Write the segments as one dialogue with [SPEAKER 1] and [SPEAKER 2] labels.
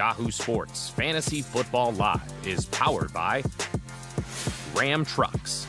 [SPEAKER 1] Yahoo Sports Fantasy Football Live is powered by Ram Trucks.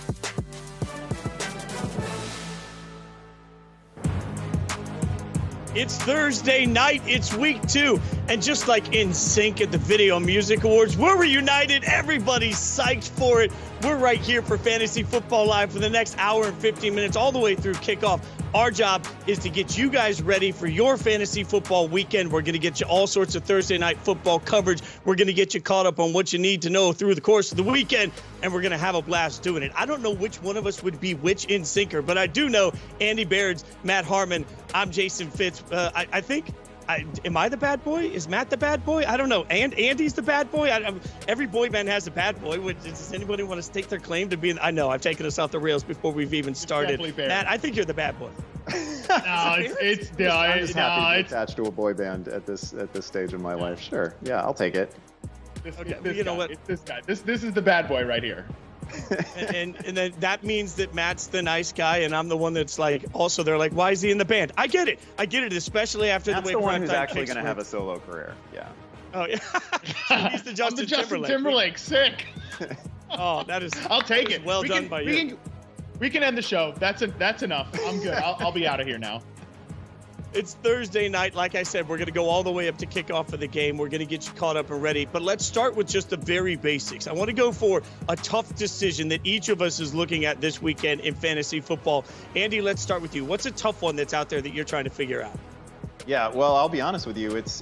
[SPEAKER 2] It's Thursday night, it's week 2, and just like in sync at the Video Music Awards, we're reunited, everybody's psyched for it. We're right here for Fantasy Football Live for the next hour and 15 minutes, all the way through kickoff. Our job is to get you guys ready for your fantasy football weekend. We're going to get you all sorts of Thursday night football coverage. We're going to get you caught up on what you need to know through the course of the weekend, and we're going to have a blast doing it. I don't know which one of us would be which in syncer, but I do know Andy Baird's Matt Harmon. I'm Jason Fitz. I think, am I the bad boy? Is Matt the bad boy? I don't know. And Andy's the bad boy? Every boy band has a bad boy. Does anybody want to stake their claim to being? I know, I've taken us off the rails before we've even started. Matt, I think you're the bad boy.
[SPEAKER 3] I'm just happy to be attached to a boy band at this stage of my life. Sure. Yeah, I'll take it.
[SPEAKER 2] You know what?
[SPEAKER 3] It's this guy. This is the bad boy right here.
[SPEAKER 2] and then that means that Matt's the nice guy, and I'm the one that's like, also they're like, why is he in the band? I get it, especially after
[SPEAKER 3] Matt's
[SPEAKER 2] the way
[SPEAKER 3] the one who's actually going to have a solo career. Yeah.
[SPEAKER 2] Oh yeah. He's the Justin
[SPEAKER 3] Timberlake. Sick.
[SPEAKER 2] Oh, that is.
[SPEAKER 3] I'll take it.
[SPEAKER 2] Well done by you.
[SPEAKER 3] We can end the show. That's enough. I'm good. I'll be out of here now.
[SPEAKER 2] It's Thursday night. Like I said, we're going to go all the way up to kickoff of the game. We're going to get you caught up and ready. But let's start with just the very basics. I want to go for a tough decision that each of us is looking at this weekend in fantasy football. Andy, let's start with you. What's a tough one that's out there that you're trying to figure out?
[SPEAKER 3] Yeah, well, I'll be honest with you. It's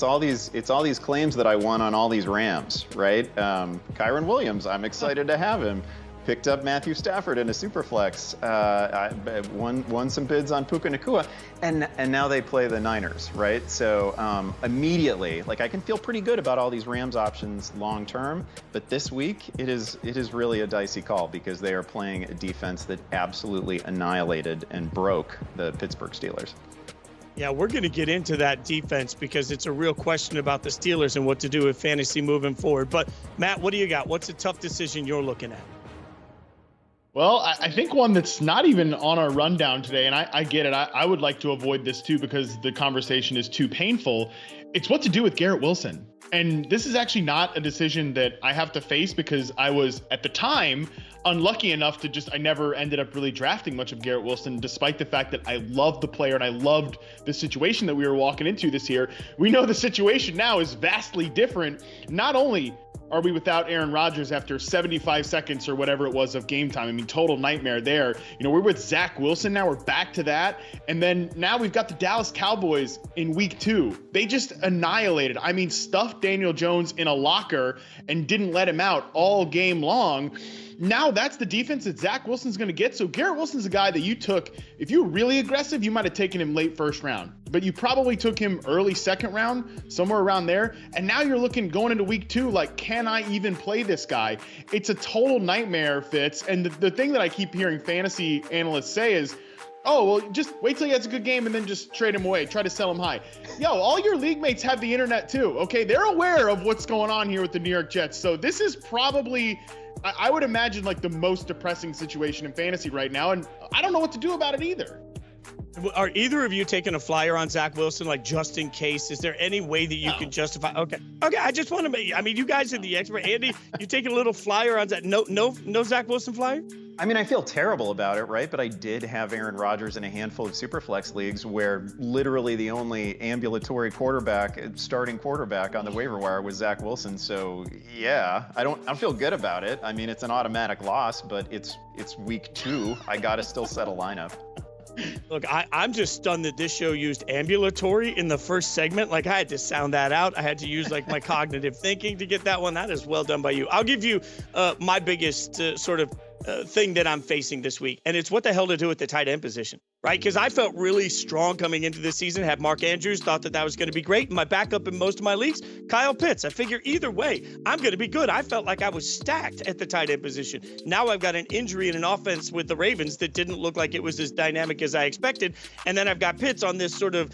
[SPEAKER 3] all these claims that I won on all these Rams, right? Kyron Williams, I'm excited to have him. Picked up Matthew Stafford in a super flex. I won some bids on Puka Nacua, and now they play the Niners, right? So immediately, like, I can feel pretty good about all these Rams options long term, but this week it is really a dicey call because they are playing a defense that absolutely annihilated and broke the Pittsburgh Steelers.
[SPEAKER 2] Yeah, we're going to get into that defense because it's a real question about the Steelers and what to do with fantasy moving forward. But Matt, what do you got? What's a tough decision you're looking at?
[SPEAKER 4] Well, I think one that's not even on our rundown today, and I get it. I would like to avoid this too because the conversation is too painful. It's what to do with Garrett Wilson. And this is actually not a decision that I have to face because I was, at the time, unlucky enough to I never ended up really drafting much of Garrett Wilson, despite the fact that I loved the player and I loved the situation that we were walking into this year. We know the situation now is vastly different. Not only are we without Aaron Rodgers after 75 seconds or whatever it was of game time? I mean, total nightmare there. You know, we're with Zach Wilson now. We're back to that. And then now we've got the Dallas Cowboys in week 2. They just annihilated. I mean, stuffed Daniel Jones in a locker and didn't let him out all game long. Now that's the defense that Zach Wilson's going to get. So Garrett Wilson's a guy that you took. If you were really aggressive, you might have taken him late first round, but you probably took him early second round, somewhere around there. And now you're looking going into week 2, like, can I even play this guy? It's a total nightmare, Fitz. And the thing that I keep hearing fantasy analysts say is, oh, well, just wait till he has a good game and then just trade him away. Try to sell him high. Yo, all your league mates have the internet too, okay? They're aware of what's going on here with the New York Jets. So this is probably, I would imagine, like the most depressing situation in fantasy right now. And I don't know what to do about it either.
[SPEAKER 2] Are either of you taking a flyer on Zach Wilson, like, just in case? Is there any way that you can justify? Okay. I just want to make. I mean, you guys are the expert. Andy, you taking a little flyer on Zach? No Zach Wilson flyer?
[SPEAKER 3] I mean, I feel terrible about it, right? But I did have Aaron Rodgers in a handful of superflex leagues where literally the only ambulatory starting quarterback on the waiver wire was Zach Wilson. So yeah, I don't feel good about it. I mean, it's an automatic loss, but it's week 2. I got to still set a lineup.
[SPEAKER 2] Look, I'm just stunned that this show used ambulatory in the first segment. Like, I had to sound that out. I had to use, like, my cognitive thinking to get that one. That is well done by you. I'll give you my biggest thing that I'm facing this week, and it's what the hell to do with the tight end position, right? Because I felt really strong coming into this season, had Mark Andrews, thought that was going to be great. My backup in most of my leagues, Kyle Pitts. I figure either way, I'm going to be good. I felt like I was stacked at the tight end position. Now I've got an injury in an offense with the Ravens that didn't look like it was as dynamic as I expected, and then I've got Pitts on this sort of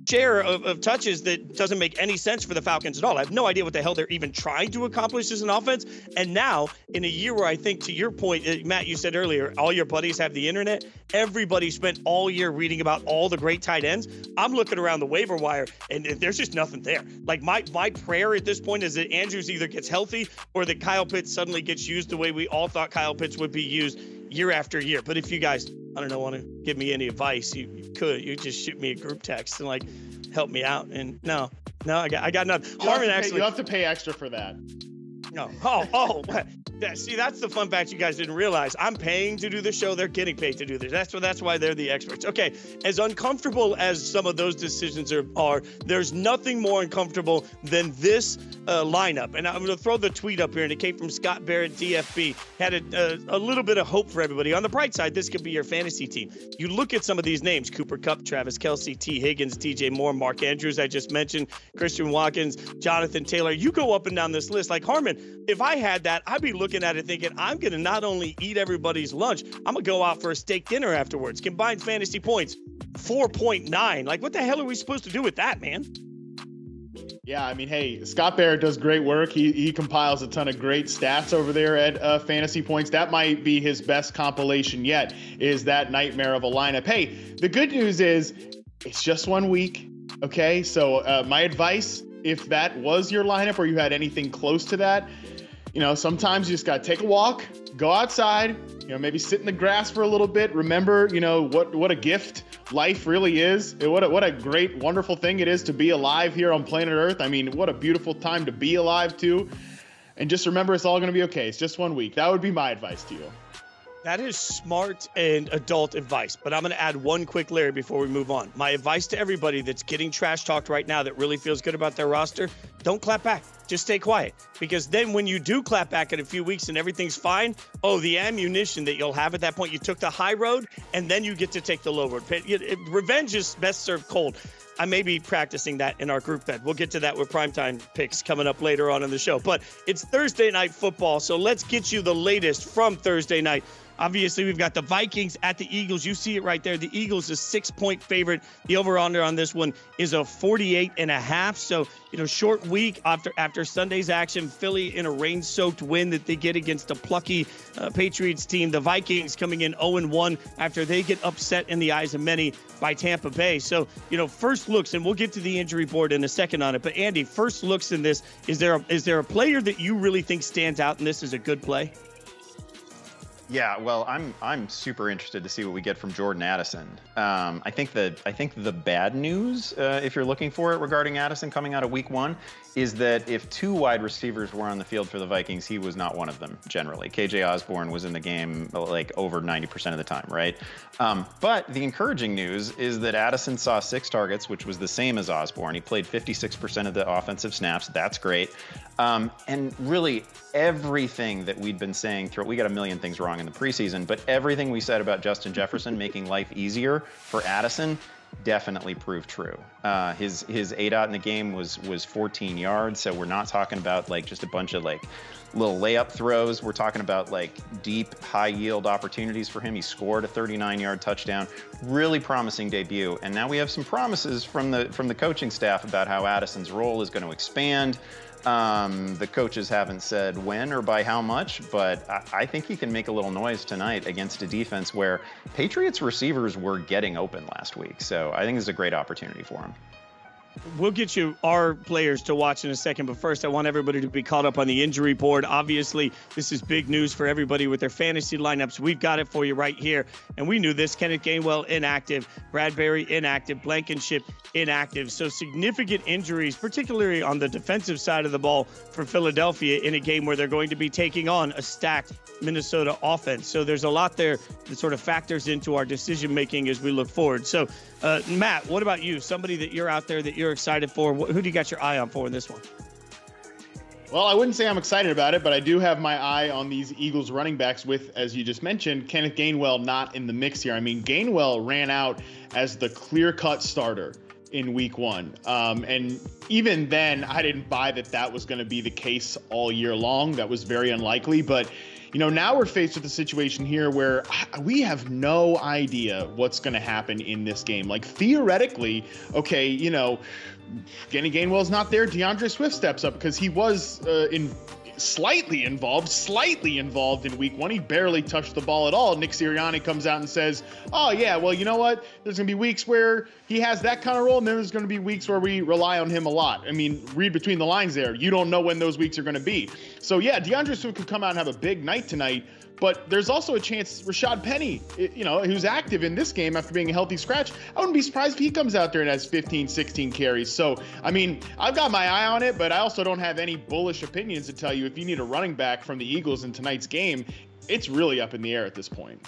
[SPEAKER 2] share of touches that doesn't make any sense for the Falcons at all. I have no idea what the hell they're even trying to accomplish as an offense. And now, in a year where I think, to your point, Matt, you said earlier, all your buddies have the internet. Everybody spent all year reading about all the great tight ends. I'm looking around the waiver wire, and there's just nothing there. Like, my prayer at this point is that Andrews either gets healthy or that Kyle Pitts suddenly gets used the way we all thought Kyle Pitts would be used year after year. But if you guys, I don't know, want to give me any advice, you could. You just shoot me a group text and, like, help me out. And no, I got nothing. Harmon actually.
[SPEAKER 4] You have to pay extra for that.
[SPEAKER 2] No. See, that's the fun fact you guys didn't realize. I'm paying to do the show. They're getting paid to do this. That's why they're the experts. Okay, as uncomfortable as some of those decisions are, there's nothing more uncomfortable than this lineup. And I'm going to throw the tweet up here, and it came from Scott Barrett, DFB. Had a little bit of hope for everybody. On the bright side, this could be your fantasy team. You look at some of these names: Cooper Kupp, Travis Kelce, T. Higgins, DJ Moore, Mark Andrews, I just mentioned, Christian Watkins, Jonathan Taylor. You go up and down this list. Like, Harmon, if I had that, I'd be looking at it thinking, I'm going to not only eat everybody's lunch, I'm going to go out for a steak dinner afterwards. Combined fantasy points, 4.9. Like, what the hell are we supposed to do with that, man?
[SPEAKER 4] Yeah, I mean, hey, Scott Barrett does great work. He compiles a ton of great stats over there at Fantasy Points. That might be his best compilation yet, is that nightmare of a lineup. Hey, the good news is it's just 1 week, okay? So my advice, if that was your lineup or you had anything close to that, sometimes you just got to take a walk, go outside, maybe sit in the grass for a little bit. Remember, what a gift life really is. What a great, wonderful thing it is to be alive here on planet Earth. I mean, what a beautiful time to be alive too. And just remember, it's all going to be okay. It's just 1 week. That would be my advice to you.
[SPEAKER 2] That is smart and adult advice, but I'm going to add one quick layer before we move on. My advice to everybody that's getting trash talked right now that really feels good about their roster, don't clap back. Just stay quiet, because then when you do clap back in a few weeks and everything's fine, the ammunition that you'll have at that point, you took the high road and then you get to take the low road. Revenge is best served cold. I may be practicing that in our group bed. We'll get to that with primetime picks coming up later on in the show. But it's Thursday night football, so let's get you the latest from Thursday night. Obviously, we've got the Vikings at the Eagles. You see it right there. The Eagles is 6-point favorite. The over-under on this one is a 48.5. So, short week after Sunday's action. Philly in a rain-soaked win that they get against a plucky Patriots team. The Vikings coming in 0-1 after they get upset in the eyes of many by Tampa Bay. So, first looks, and we'll get to the injury board in a second on it. But Andy, first looks in this, is there a player that you really think stands out and this is a good play?
[SPEAKER 3] Yeah, well, I'm super interested to see what we get from Jordan Addison. I think the bad news, if you're looking for it regarding Addison coming out of week 1, is that if 2 wide receivers were on the field for the Vikings, he was not one of them generally. KJ Osborne was in the game like over 90% of the time, right? But the encouraging news is that Addison saw 6 targets, which was the same as Osborne. He played 56% of the offensive snaps. That's great. And really everything that we'd been saying throughout, we got a million things wrong in the preseason, but everything we said about Justin Jefferson making life easier for Addison definitely proved true. His ADOT in the game was 14 yards. So we're not talking about like just a bunch of like little layup throws. We're talking about like deep, high yield opportunities for him. He scored a 39-yard touchdown. Really promising debut. And now we have some promises from the coaching staff about how Addison's role is going to expand. The coaches haven't said when or by how much, but I think he can make a little noise tonight against a defense where Patriots receivers were getting open last week. So I think it's a great opportunity for him.
[SPEAKER 2] We'll get you our players to watch in a second, but first I want everybody to be caught up on the injury board. Obviously, this is big news for everybody with their fantasy lineups. We've got it for you right here, and we knew this. Kenneth Gainwell inactive, Bradbury inactive, Blankenship inactive. So significant injuries, particularly on the defensive side of the ball for Philadelphia in a game where they're going to be taking on a stacked Minnesota offense. So there's a lot there that sort of factors into our decision making as we look forward. So Matt, what about you? Somebody that you're out there that you're excited for? Who do you got your eye on for in this one?
[SPEAKER 4] Well, I wouldn't say I'm excited about it, but I do have my eye on these Eagles running backs with, as you just mentioned, Kenneth Gainwell not in the mix here. I mean, Gainwell ran out as the clear-cut starter in week 1. And even then, I didn't buy that was going to be the case all year long. That was very unlikely, but now we're faced with a situation here where we have no idea what's going to happen in this game. Like, theoretically, okay, Kenny Gainwell's not there. DeAndre Swift steps up because he was slightly involved in week 1. He barely touched the ball at all. Nick Sirianni comes out and says, oh yeah, well, you know what? There's going to be weeks where he has that kind of role, and then there's going to be weeks where we rely on him a lot. I mean, read between the lines there. You don't know when those weeks are going to be. So yeah, DeAndre Swift could come out and have a big night tonight, but there's also a chance Rashad Penny, who's active in this game after being a healthy scratch, I wouldn't be surprised if he comes out there and has 15, 16 carries. So, I mean, I've got my eye on it, but I also don't have any bullish opinions to tell you. If you need a running back from the Eagles in tonight's game, it's really up in the air at this point.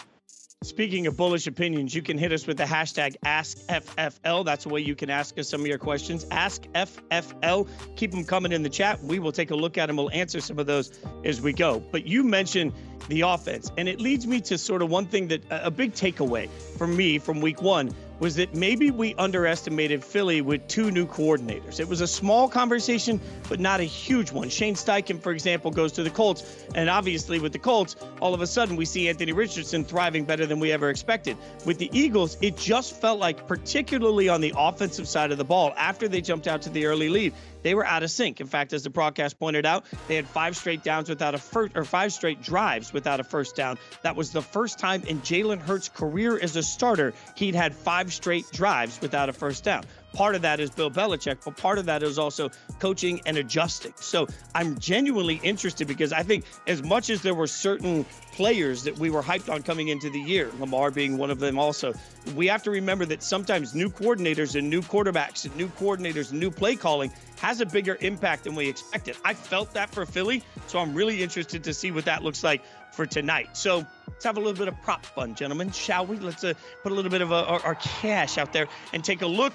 [SPEAKER 2] Speaking of bullish opinions, you can hit us with the hashtag AskFFL. That's the way you can ask us some of your questions. AskFFL. Keep them coming in the chat. We will take a look at them. We'll answer some of those as we go. But you mentioned the offense, and it leads me to sort of one thing that a big takeaway for me from week 1 was that maybe we underestimated Philly with 2 new coordinators. It was a small conversation, but not a huge one. Shane Steichen, for example, goes to the Colts, and obviously with the Colts, all of a sudden we see Anthony Richardson thriving better than we ever expected. With the Eagles, it just felt like, particularly on the offensive side of the ball, after they jumped out to the early lead, they were out of sync. In fact, as the broadcast pointed out, they had 5 straight downs without a first, or 5 straight drives without a first down. That was the first time in Jalen Hurts' career as a starter he'd had 5 straight drives without a first down. Part of that is Bill Belichick, but part of that is also coaching and adjusting. So I'm genuinely interested because I think as much as there were certain players that we were hyped on coming into the year, Lamar being one of them also, we have to remember that sometimes new coordinators and new quarterbacks and new coordinators and new play calling has a bigger impact than we expected. I felt that for Philly, so I'm really interested to see what that looks like for tonight. So let's have a little bit of prop fun, gentlemen, shall we? Let's put a little bit of our cash out there and take a look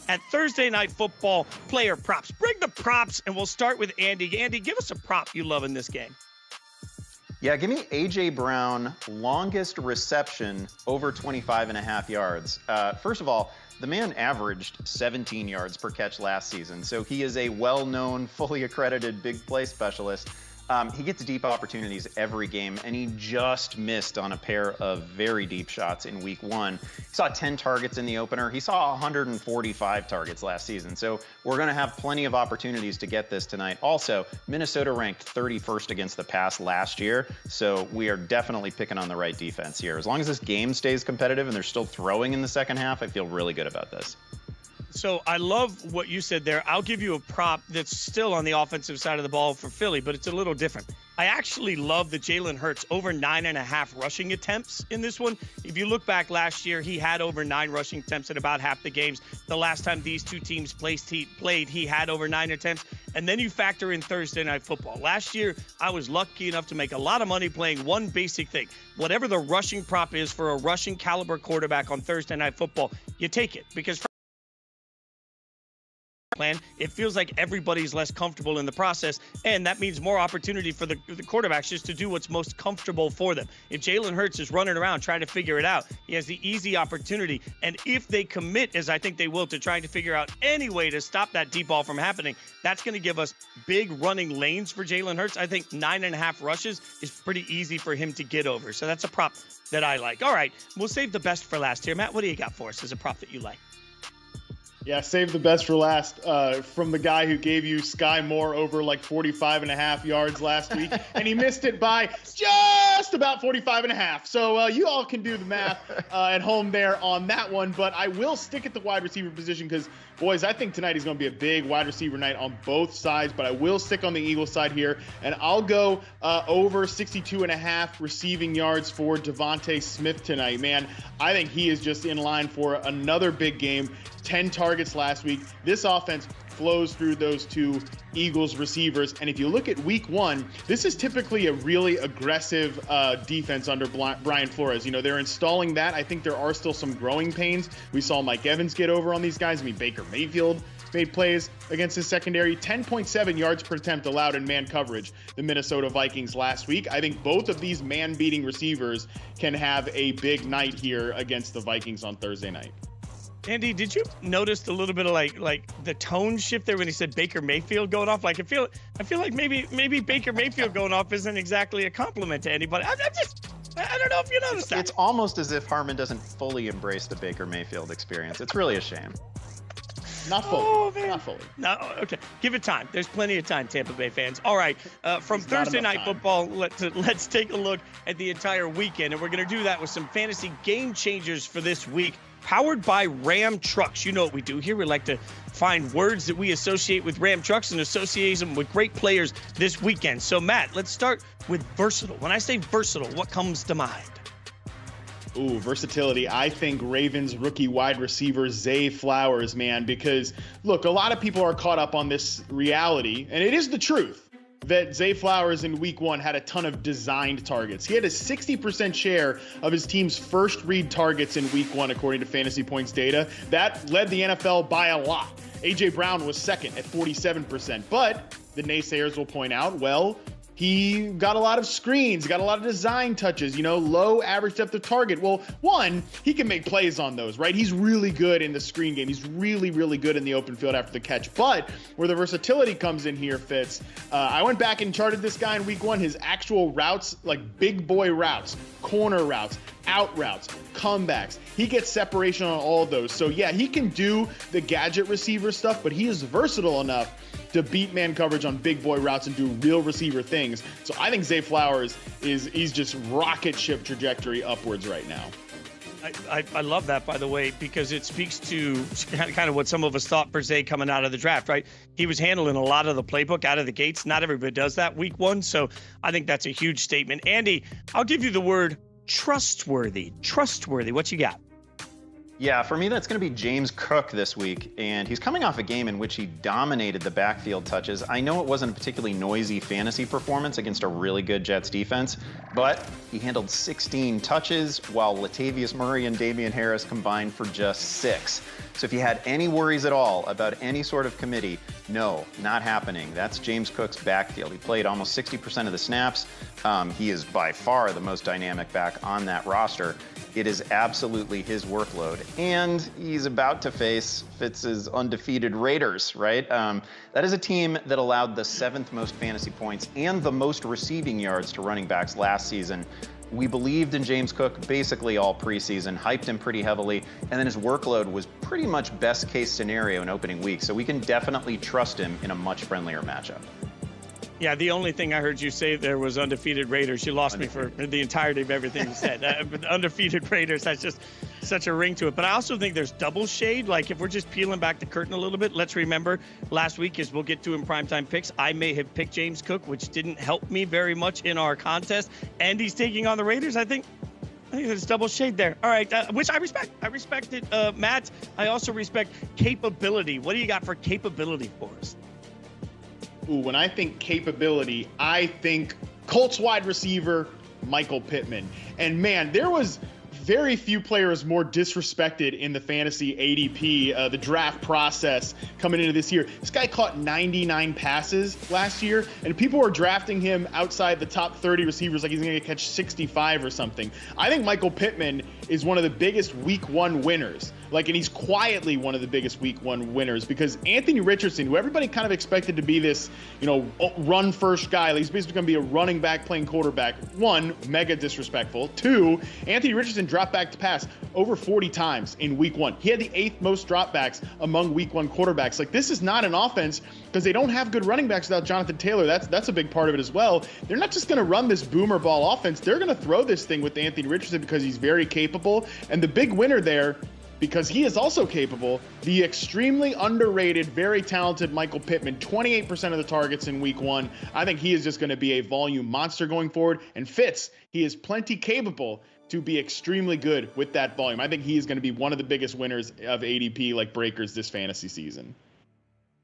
[SPEAKER 2] at Thursday Night Football player props. Bring the props, and we'll start with Andy. Andy, give us a prop you love in this game.
[SPEAKER 3] Yeah, give me A.J. Brown, longest reception over 25.5 yards. First of all, the man averaged 17 yards per catch last season, so he is a well-known, fully accredited big play specialist. He gets deep opportunities every game, and he just missed on a pair of very deep shots in week 1. He saw 10 targets in the opener. He saw 145 targets last season. So we're going to have plenty of opportunities to get this tonight. Also, Minnesota ranked 31st against the pass last year. So we are definitely picking on the right defense here. As long as this game stays competitive and they're still throwing in the second half, I feel really good about this.
[SPEAKER 2] So I love what you said there. I'll give you a prop that's still on the offensive side of the ball for Philly, but it's a little different. I actually love the Jalen Hurts over 9.5 rushing attempts in this one. If you look back last year, he had over 9 rushing attempts in about half the games. The last time these two teams played, he had over 9 attempts. And then you factor in Thursday Night Football. Last year, I was lucky enough to make a lot of money playing one basic thing. Whatever the rushing prop is for a rushing caliber quarterback on Thursday Night Football, you take it. Because plan, it feels like everybody's less comfortable in the process, and that means more opportunity for the quarterbacks just to do what's most comfortable for them. If Jalen Hurts is running around trying to figure it out, he has the easy opportunity, and if they commit, as I think they will, to trying to figure out any way to stop that deep ball from happening, that's going to give us big running lanes for Jalen Hurts. I think 9.5 rushes is pretty easy for him to get over, so that's a prop that I like. All right, we'll save the best for last here. Matt, what do you got for us as a prop that you like?
[SPEAKER 4] Yeah, save the best for last from the guy who gave you Sky Moore over like 45.5 yards last week, and he missed it by just about 45.5. So you all can do the math at home there on that one, but I will stick at the wide receiver position because, boys, I think tonight is going to be a big wide receiver night on both sides, but I will stick on the Eagles side here, and I'll go over 62.5 receiving yards for Devontae Smith tonight. Man, I think he is just in line for another big game. 10 targets last week. This offense flows through those two Eagles receivers. And if you look at week 1, this is typically a really aggressive defense under Brian Flores. You know, they're installing that. I think there are still some growing pains. We saw Mike Evans get over on these guys. I mean, Baker Mayfield made plays against his secondary. 10.7 yards per attempt allowed in man coverage, the Minnesota Vikings last week. I think both of these man-beating receivers can have a big night here against the Vikings on Thursday night.
[SPEAKER 2] Andy, did you notice a little bit of like the tone shift there when he said Baker Mayfield going off? Like I feel like maybe Baker Mayfield going off isn't exactly a compliment to anybody. I don't know if you noticed that.
[SPEAKER 3] It's almost as if Harmon doesn't fully embrace the Baker Mayfield experience. It's really a shame.
[SPEAKER 4] Not fully.
[SPEAKER 2] Oh, man.
[SPEAKER 4] Not fully.
[SPEAKER 2] No, okay. Give it time. There's plenty of time, Tampa Bay fans. All right, from Thursday Night Football, let's take a look at the entire weekend, and we're going to do that with some fantasy game changers for this week, powered by Ram Trucks. You know what we do here. We like to find words that we associate with Ram Trucks and associate them with great players this weekend. So, Matt, let's start with versatile. When I say versatile, what comes to mind?
[SPEAKER 4] Ooh, versatility. I think Ravens rookie wide receiver Zay Flowers, man, because look, a lot of people are caught up on this reality, and it is the truth that Zay Flowers in week 1 had a ton of designed targets. He had a 60% share of his team's first read targets in week 1, according to Fantasy Points data. That led the NFL by a lot. A.J. Brown was second at 47%, but the naysayers will point out, well, he got a lot of screens, got a lot of design touches, low average depth of target. Well, one, he can make plays on those, right? He's really good in the screen game. He's really, really good in the open field after the catch. But where the versatility comes in here, Fitz, I went back and charted this guy in week 1, his actual routes, like big boy routes, corner routes, out routes, comebacks. He gets separation on all of those. So yeah, he can do the gadget receiver stuff, but he is versatile enough to beat man coverage on big boy routes and do real receiver things. So I think Zay Flowers he's just rocket ship trajectory upwards right now.
[SPEAKER 2] I love that, by the way, because it speaks to kind of what some of us thought for Zay coming out of the draft, right? He was handling a lot of the playbook out of the gates. Not everybody does that week 1. So I think that's a huge statement. Andy, I'll give you the word trustworthy. Trustworthy. What you got?
[SPEAKER 3] Yeah, for me, that's going to be James Cook this week, and he's coming off a game in which he dominated the backfield touches. I know it wasn't a particularly noisy fantasy performance against a really good Jets defense, but he handled 16 touches, while Latavius Murray and Damian Harris combined for just 6. So if you had any worries at all about any sort of committee, no, not happening. That's James Cook's backfield. He played almost 60% of the snaps. He is by far the most dynamic back on that roster. It is absolutely his workload. And he's about to face Fitz's undefeated Raiders, right? That is a team that allowed the 7th most fantasy points and the most receiving yards to running backs last season. We believed in James Cook basically all preseason, hyped him pretty heavily, and then his workload was pretty much best case scenario in opening week. So we can definitely trust him in a much friendlier matchup.
[SPEAKER 2] Yeah, the only thing I heard you say there was undefeated Raiders. You lost me for the entirety of everything you said. But undefeated Raiders, that's just such a ring to it. But I also think there's double shade. Like if we're just peeling back the curtain a little bit, let's remember last week, as we'll get to in primetime picks, I may have picked James Cook, which didn't help me very much in our contest. And he's taking on the Raiders. I think there's double shade there. All right, which I respect. I respect it, Matt. I also respect capability. What do you got for capability for us?
[SPEAKER 4] Ooh, when I think capability, I think Colts wide receiver Michael Pittman. And man, there was very few players more disrespected in the fantasy ADP, the draft process coming into this year. This guy caught 99 passes last year, and people were drafting him outside the top 30 receivers like he's going to catch 65 or something. I think Michael Pittman is one of the biggest week 1 winners. And he's quietly one of the biggest week 1 winners because Anthony Richardson, who everybody kind of expected to be this, run first guy, he's basically going to be a running back playing quarterback. 1, mega disrespectful. 2, Anthony Richardson dropped back to pass over 40 times in week 1. He had the 8th most dropbacks among week 1 quarterbacks. This is not an offense because they don't have good running backs without Jonathan Taylor. That's a big part of it as well. They're not just going to run this boomer ball offense. They're going to throw this thing with Anthony Richardson because he's very capable. And the big winner there, because he is also capable, the extremely underrated, very talented Michael Pittman, 28% of the targets in week 1. I think he is just going to be a volume monster going forward. And Fitz, he is plenty capable to be extremely good with that volume. I think he is going to be one of the biggest winners of ADP breakers this fantasy season.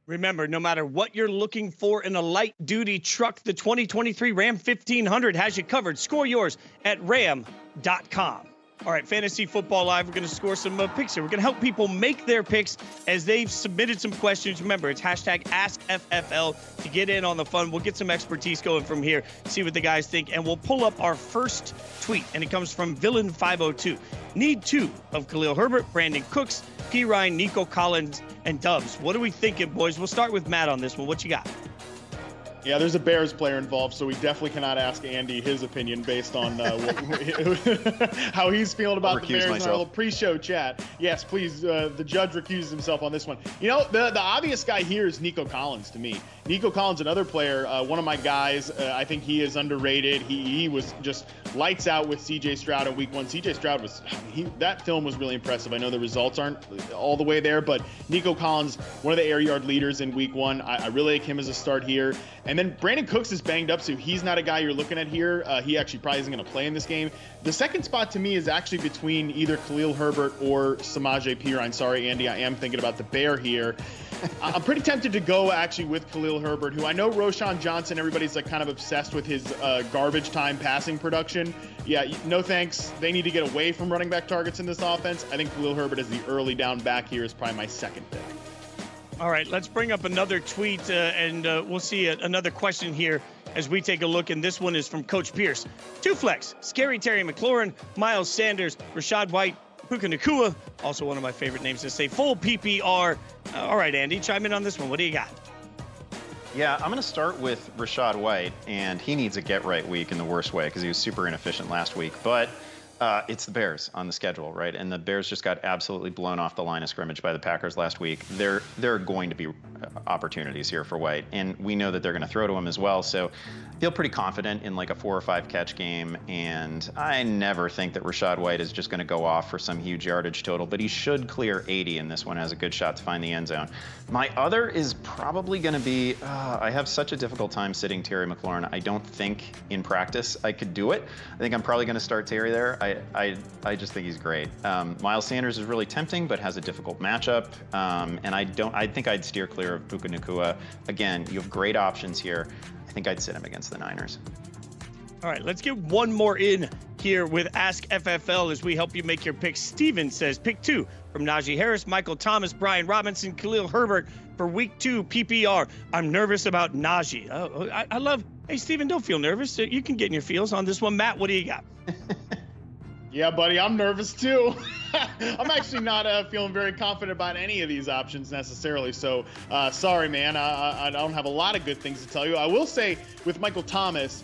[SPEAKER 2] Remember, no matter what you're looking for in a light-duty truck, the 2023 Ram 1500 has you covered. Score yours at ram.com. All right, Fantasy Football Live, we're going to score some picks here. We're going to help people make their picks as they've submitted some questions. Remember, it's hashtag AskFFL to get in on the fun. We'll get some expertise going from here, see what the guys think, and we'll pull up our first tweet, and it comes from Villain502. Need 2 of Khalil Herbert, Brandon Cooks, P. Ryan, Nico Collins, and Dubs. What are we thinking, boys? We'll start with Matt on this one. What you got?
[SPEAKER 4] Yeah, there's a Bears player involved, so we definitely cannot ask Andy his opinion based on how he's feeling about the Bears in our little pre-show chat. Yes, please, the judge recused himself on this one. You know, the obvious guy here is Nico Collins to me. Nico Collins, another player, one of my guys. I think he is underrated. He was just lights out with C.J. Stroud in week 1. C.J. Stroud was, that film was really impressive. I know the results aren't all the way there, but Nico Collins, one of the air yard leaders in week 1. I really like him as a start here. And then Brandon Cooks is banged up, so he's not a guy you're looking at here. He actually probably isn't going to play in this game. The second spot to me is actually between either Khalil Herbert or Samaje Perine. Sorry, Andy, I am thinking about the Bear here. I'm pretty tempted to go actually with Khalil Herbert, who I know Roschon Johnson, everybody's like kind of obsessed with his garbage time passing production. Yeah, no thanks. They need to get away from running back targets in this offense. I think Khalil Herbert as the early down back here is probably my second pick.
[SPEAKER 2] All right, let's bring up another tweet, and we'll see another question here as we take a look, and this one is from Coach Pierce. 2 flex, Scary Terry McLaurin, Miles Sanders, Rachaad White, Puka Nacua, also one of my favorite names to say, full PPR. All right, Andy, chime in on this one. What do you got?
[SPEAKER 3] Yeah, I'm going to start with Rachaad White, and he needs a get-right week in the worst way because he was super inefficient last week. But it's the Bears on the schedule, right? And the Bears just got absolutely blown off the line of scrimmage by the Packers last week. There are going to be opportunities here for White, and we know that they're going to throw to him as well. So I feel pretty confident in like a 4 or 5 catch game, and I never think that Rachaad White is just going to go off for some huge yardage total, but he should clear 80, and this one has a good shot to find the end zone. My other is probably going to be, I have such a difficult time sitting Terry McLaurin. I don't think in practice I could do it. I think I'm probably going to start Terry there. I just think he's great. Miles Sanders is really tempting, but has a difficult matchup. And I think I'd steer clear of Puka Nacua. Again, you have great options here. I think I'd sit him against the Niners.
[SPEAKER 2] All right, let's get one more in here with Ask FFL as we help you make your picks. Steven says, pick 2 from Najee Harris, Michael Thomas, Brian Robinson, Khalil Herbert for week 2 PPR. I'm nervous about Najee. Oh, I love, hey, Steven, don't feel nervous. You can get in your feels on this one. Matt, what do you got?
[SPEAKER 4] Yeah, buddy, I'm nervous too. I'm actually not feeling very confident about any of these options necessarily. So sorry, man. I don't have a lot of good things to tell you. I will say with Michael Thomas,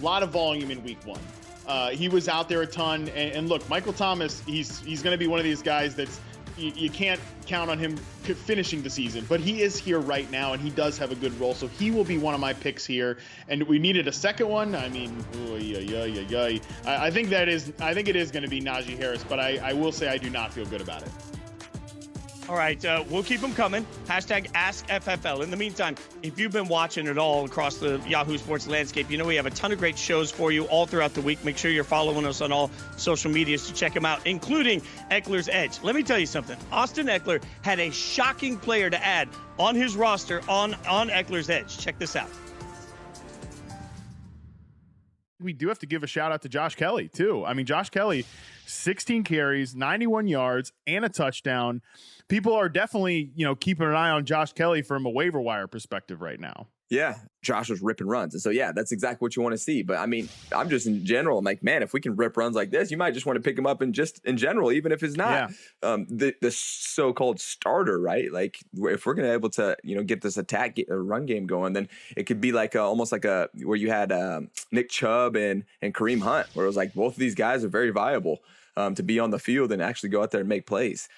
[SPEAKER 4] a lot of volume in week 1. He was out there a ton. And look, Michael Thomas, he's going to be one of these guys that's you can't count on him finishing the season, but he is here right now and he does have a good role. So he will be one of my picks here. And we needed a second one. I mean, I think it is going to be Najee Harris, but I will say I do not feel good about it.
[SPEAKER 2] All right, we'll keep them coming. Hashtag AskFFL. In the meantime, if you've been watching it all across the Yahoo Sports landscape, you know we have a ton of great shows for you all throughout the week. Make sure you're following us on all social medias to check them out, including Eckler's Edge. Let me tell you something. Austin Eckler had a shocking player to add on his roster on Eckler's Edge. Check this out.
[SPEAKER 4] We do have to give a shout out to Josh Kelly too. I mean, Josh Kelly, 16 carries, 91 yards, and a touchdown. People are definitely, keeping an eye on Josh Kelly from a waiver wire perspective right now.
[SPEAKER 5] Yeah, Josh was ripping runs. And so, yeah, that's exactly what you want to see. But I mean, I'm just in general, I'm like, man, if we can rip runs like this, you might just want to pick him up and just in general, even if it's not the so-called starter, right? Like if we're going to be able to, get this run game going, then it could be like almost like where you had Nick Chubb and Kareem Hunt, where it was like both of these guys are very viable to be on the field and actually go out there and make plays.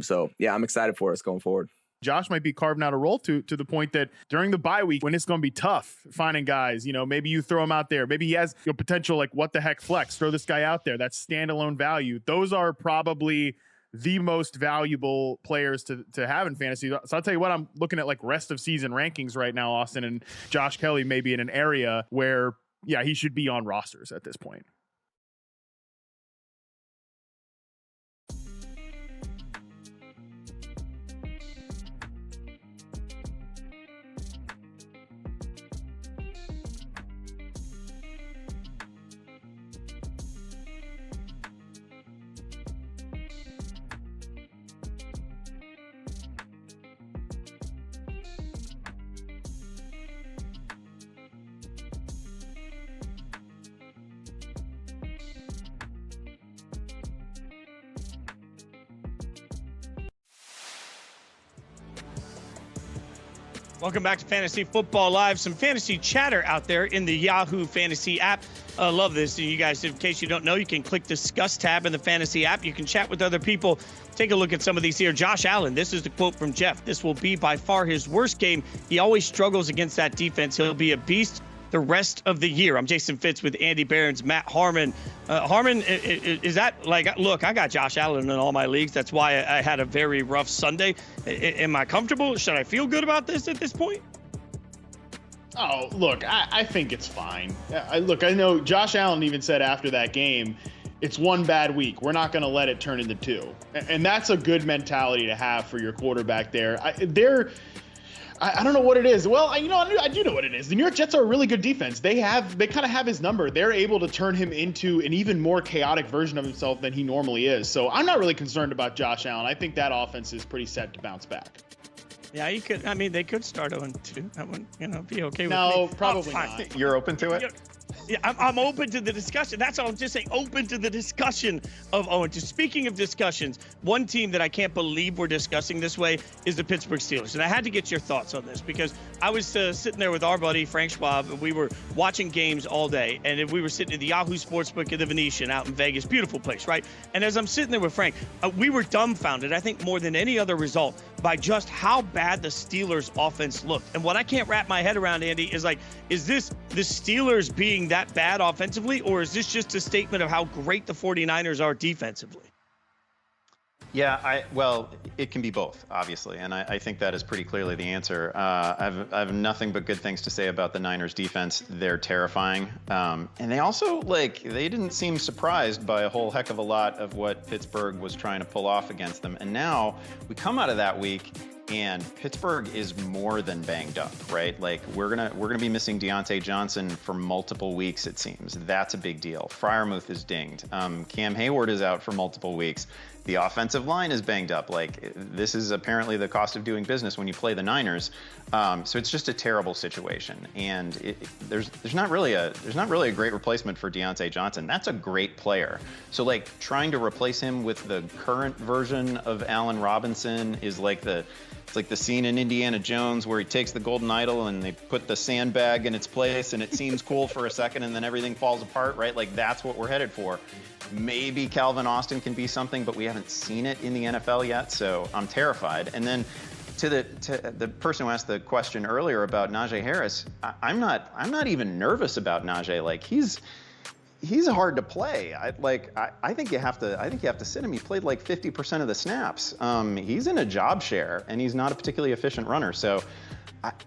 [SPEAKER 5] So, yeah, I'm excited for us going forward.
[SPEAKER 4] Josh might be carving out a role to the point that during the bye week, when it's going to be tough finding guys, maybe you throw him out there. Maybe he has potential, like, what the heck flex, throw this guy out there. That's standalone value. Those are probably the most valuable players to have in fantasy. So I'll tell you what, I'm looking at like rest of season rankings right now, Austin, and Josh Kelly may be in an area where, yeah, he should be on rosters at this point.
[SPEAKER 2] Welcome back to Fantasy Football Live. Some fantasy chatter out there in the Yahoo Fantasy app. I love this. And you guys, in case you don't know, you can click Discuss tab in the Fantasy app. You can chat with other people. Take a look at some of these here. Josh Allen, this is the quote from Jeff. This will be by far his worst game. He always struggles against that defense. He'll be a beast the rest of the year. I'm Jason Fitz with Andy Behrens, Matt Harmon. Harmon, is that like, look, I got Josh Allen in all my leagues. That's why I had a very rough Sunday. Am I comfortable? Should I feel good about this at this point?
[SPEAKER 4] Oh, look, I think it's fine. I know Josh Allen even said after that game, it's one bad week. We're not going to let it turn into two. And that's a good mentality to have for your quarterback there. I don't know what it is. Well, I do know what it is. The New York Jets are a really good defense. They kind of have his number. They're able to turn him into an even more chaotic version of himself than he normally is. So I'm not really concerned about Josh Allen. I think that offense is pretty set to bounce back.
[SPEAKER 2] Yeah, you could. I mean, they could start 0-2. That would, be okay with me.
[SPEAKER 4] No, probably not.
[SPEAKER 3] You're open to it?
[SPEAKER 2] Yeah, I'm open to the discussion. That's all I'm just saying. Open to the discussion of 0-2. Speaking of discussions, one team that I can't believe we're discussing this way is the Pittsburgh Steelers. And I had to get your thoughts on this because I was sitting there with our buddy Frank Schwab, and we were watching games all day. And we were sitting at the Yahoo Sportsbook at the Venetian out in Vegas. Beautiful place, right? And as I'm sitting there with Frank, we were dumbfounded, I think more than any other result, by just how bad the Steelers offense looked. And what I can't wrap my head around, Andy, is like, is this the Steelers being that bad offensively, or is this just a statement of how great the 49ers are defensively?
[SPEAKER 3] Yeah, well, it can be both, obviously, and I think that is pretty clearly the answer. I have nothing but good things to say about the Niners defense. They're terrifying, and they also, they didn't seem surprised by a whole heck of a lot of what Pittsburgh was trying to pull off against them. And now we come out of that week, and Pittsburgh is more than banged up, right? Like we're gonna be missing Deontay Johnson for multiple weeks, it seems. That's a big deal. Freiermuth is dinged. Cam Hayward is out for multiple weeks. The offensive line is banged up. Like this is apparently the cost of doing business when you play the Niners. So it's just a terrible situation. And there's not really a great replacement for Deontay Johnson. That's a great player. So trying to replace him with the current version of Allen Robinson is it's like the scene in Indiana Jones where he takes the golden idol and they put the sandbag in its place and it seems cool for a second and then everything falls apart, right? Like that's what we're headed for. Maybe Calvin Austin can be something, but we haven't seen it in the NFL yet, so I'm terrified. And then to the person who asked the question earlier about Najee Harris, I'm not even nervous about Najee. Like he's hard to play. I think you have to sit him. He played like 50% of the snaps. He's in a job share, and he's not a particularly efficient runner. So,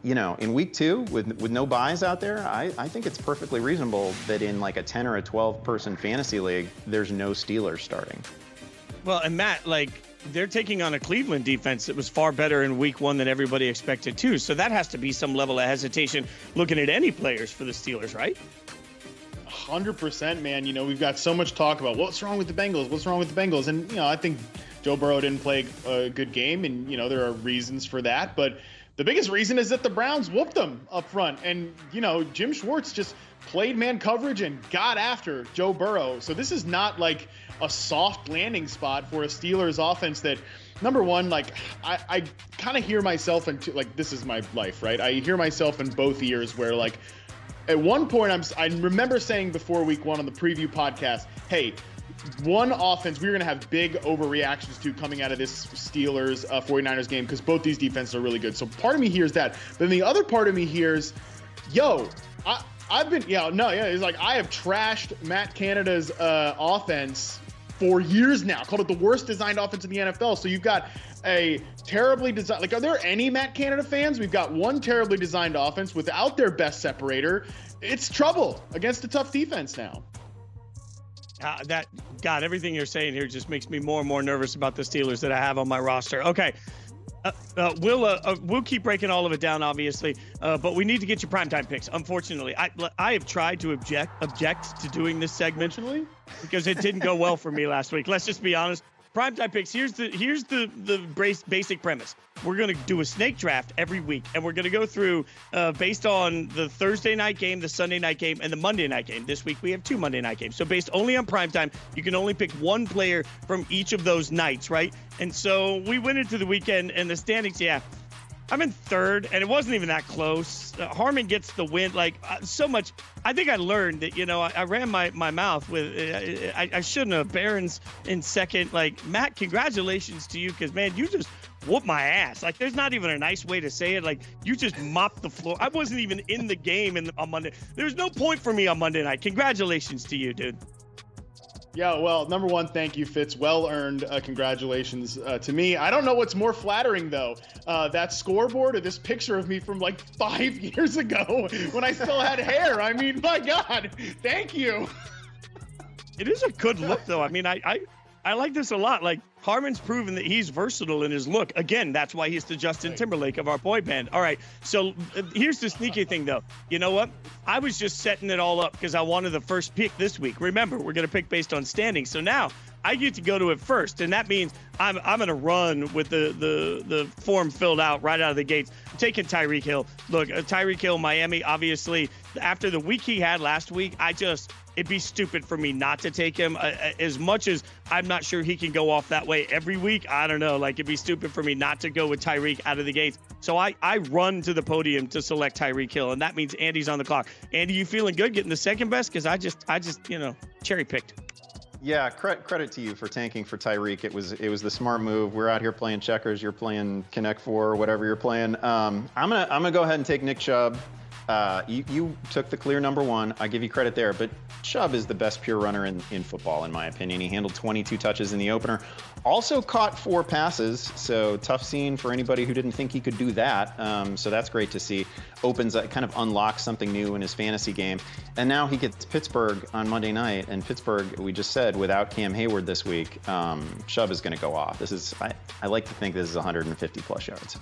[SPEAKER 3] in week 2 with no buys out there, I think it's perfectly reasonable that in like a 10 or a 12 person fantasy league, there's no Steelers starting.
[SPEAKER 2] Well, and Matt, they're taking on a Cleveland defense that was far better in week 1 than everybody expected too. So that has to be some level of hesitation looking at any players for the Steelers, right?
[SPEAKER 4] 100%, man. We've got so much talk about what's wrong with the Bengals. And, I think Joe Burrow didn't play a good game, and, there are reasons for that. But the biggest reason is that the Browns whooped them up front. And, Jim Schwartz just played man coverage and got after Joe Burrow. So this is not like a soft landing spot for a Steelers offense that, number one, I kind of hear myself in this is my life, right? I hear myself in both ears where at one point, I remember saying before week 1 on the preview podcast, hey, one offense we're going to have big overreactions to coming out of this Steelers 49ers game because both these defenses are really good. So part of me hears that. But then the other part of me hears, I've been, it's like I have trashed Matt Canada's offense for years now, called it the worst designed offense in the NFL. So you've got a terribly designed, are there any Matt Canada fans? We've got one terribly designed offense without their best separator. It's trouble against a tough defense now.
[SPEAKER 2] Everything you're saying here just makes me more and more nervous about the Steelers that I have on my roster. Okay. We'll keep breaking all of it down, obviously, but we need to get your primetime picks. Unfortunately, I have tried to object to doing this segment because it didn't go well for me last week. Let's just be honest. Primetime picks. Here's the basic premise. We're going to do a snake draft every week, and we're going to go through based on the Thursday night game, the Sunday night game, and the Monday night game. This week we have 2 Monday night games. So based only on primetime, you can only pick one player from each of those nights, right? And so we went into the weekend, and the standings, I'm in third, and it wasn't even that close. Harmon gets the win. Like, so much. I think I learned that, I ran my mouth with, I shouldn't have. Barron's in second. Like, Matt, congratulations to you, because, man, you just whooped my ass. Like, there's not even a nice way to say it. Like, you just mopped the floor. I wasn't even in the game on Monday. There was no point for me on Monday night. Congratulations to you, dude.
[SPEAKER 4] Yeah, well, number one, thank you, Fitz. Well-earned congratulations to me. I don't know what's more flattering, though, that scoreboard or this picture of me from like 5 years ago when I still had hair. I mean, my God, thank you.
[SPEAKER 2] It is a good look, though. I mean, I like this a lot. Like, Harmon's proven that he's versatile in his look. Again, that's why he's the Justin Timberlake of our boy band. All right, so here's the sneaky thing, though. You know what? I was just setting it all up because I wanted the first pick this week. Remember, we're going to pick based on standing. So now I get to go to it first, and that means I'm going to run with the form filled out right out of the gates. I'm taking Tyreek Hill. Look, Tyreek Hill, Miami, obviously, after the week he had last week, it'd be stupid for me not to take him. As much as I'm not sure he can go off that way every week, I don't know. Like, it'd be stupid for me not to go with Tyreek out of the gates. So I run to the podium to select Tyreek Hill, and that means Andy's on the clock. Andy, you feeling good getting the second best? Because I just cherry picked.
[SPEAKER 3] Yeah, credit to you for tanking for Tyreek. It was the smart move. We're out here playing checkers. You're playing Connect Four or whatever you're playing. I'm gonna go ahead and take Nick Chubb. You took the clear number one. I give you credit there, but Chubb is the best pure runner in football, in my opinion. He handled 22 touches in the opener. Also caught 4 passes, so tough scene for anybody who didn't think he could do that. So that's great to see. Kind of unlocks something new in his fantasy game. And now he gets Pittsburgh on Monday night, and Pittsburgh, we just said, without Cam Hayward this week, Chubb is going to go off. I like to think this is 150 plus yards.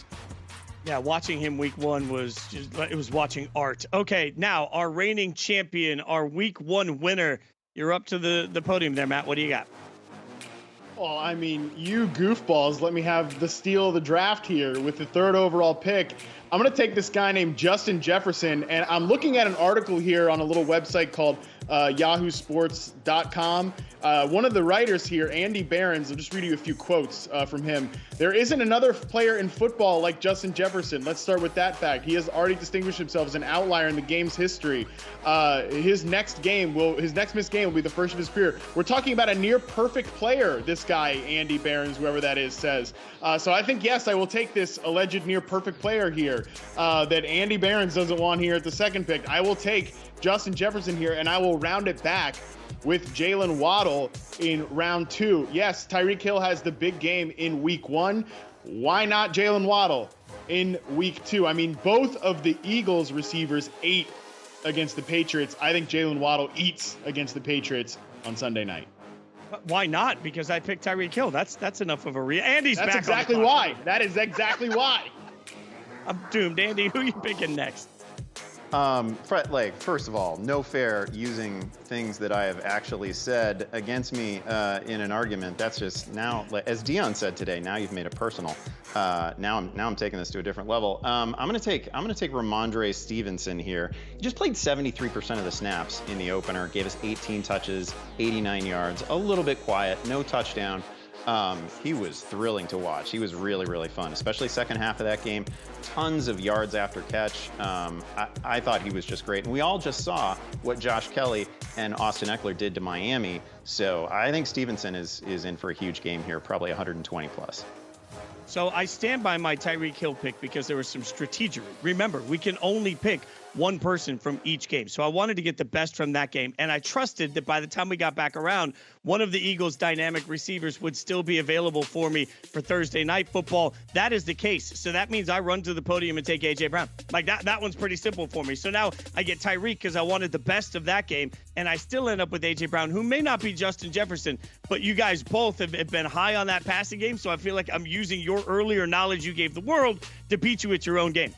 [SPEAKER 2] Yeah, watching him week one it was watching art. Okay, now our reigning champion, our week one winner. You're up to the podium there, Matt. What do you got?
[SPEAKER 4] Well, I mean, you goofballs, let me have the steal of the draft here with the 3rd overall pick. I'm going to take this guy named Justin Jefferson, and I'm looking at an article here on a little website called yahoosports.com. One of the writers here, Andy Behrens, I'll just read you a few quotes from him. There isn't another player in football like Justin Jefferson. Let's start with that fact. He has already distinguished himself as an outlier in the game's history. His next missed game will be the first of his career. We're talking about a near perfect player, this guy, Andy Behrens, whoever that is, says. So I think, yes, I will take this alleged near perfect player here that Andy Behrens doesn't want here at the 2nd pick. I will take Justin Jefferson here, and I will round it back with Jalen Waddle in round 2. Yes, Tyreek Hill has the big game in week 1. Why not Jalen Waddle in week 2? I mean, both of the Eagles receivers ate against the Patriots. I think Jalen Waddle eats against the Patriots on Sunday night.
[SPEAKER 2] Why not? Because I picked Tyreek Hill. That's enough of a Andy's
[SPEAKER 4] That's
[SPEAKER 2] back
[SPEAKER 4] exactly
[SPEAKER 2] on the clock.
[SPEAKER 4] why. That is exactly why.
[SPEAKER 2] I'm doomed. Andy, who are you picking next?
[SPEAKER 3] First of all, no fair using things that I have actually said against me in an argument. That's just now, as Dion said today, now you've made it personal. Now I'm taking this to a different level. I'm gonna take Ramondre Stevenson here. He just played 73% of the snaps in the opener, gave us 18 touches, 89 yards, a little bit quiet, no touchdown. He was thrilling to watch. He was really, really fun, especially second half of that game. Tons of yards after catch. I thought he was just great. And we all just saw what Josh Kelly and Austin Eckler did to Miami. So I think Stevenson is in for a huge game here, probably 120 plus.
[SPEAKER 2] So I stand by my Tyreek Hill pick because there was some strategy. Remember, we can only pick one person from each game. So I wanted to get the best from that game. And I trusted that by the time we got back around, one of the Eagles' dynamic receivers would still be available for me for Thursday night football. That is the case. So that means I run to the podium and take A.J. Brown. Like that one's pretty simple for me. So now I get Tyreek because I wanted the best of that game. And I still end up with A.J. Brown, who may not be Justin Jefferson, but you guys both have been high on that passing game. So I feel like I'm using your earlier knowledge you gave the world to beat you at your own game.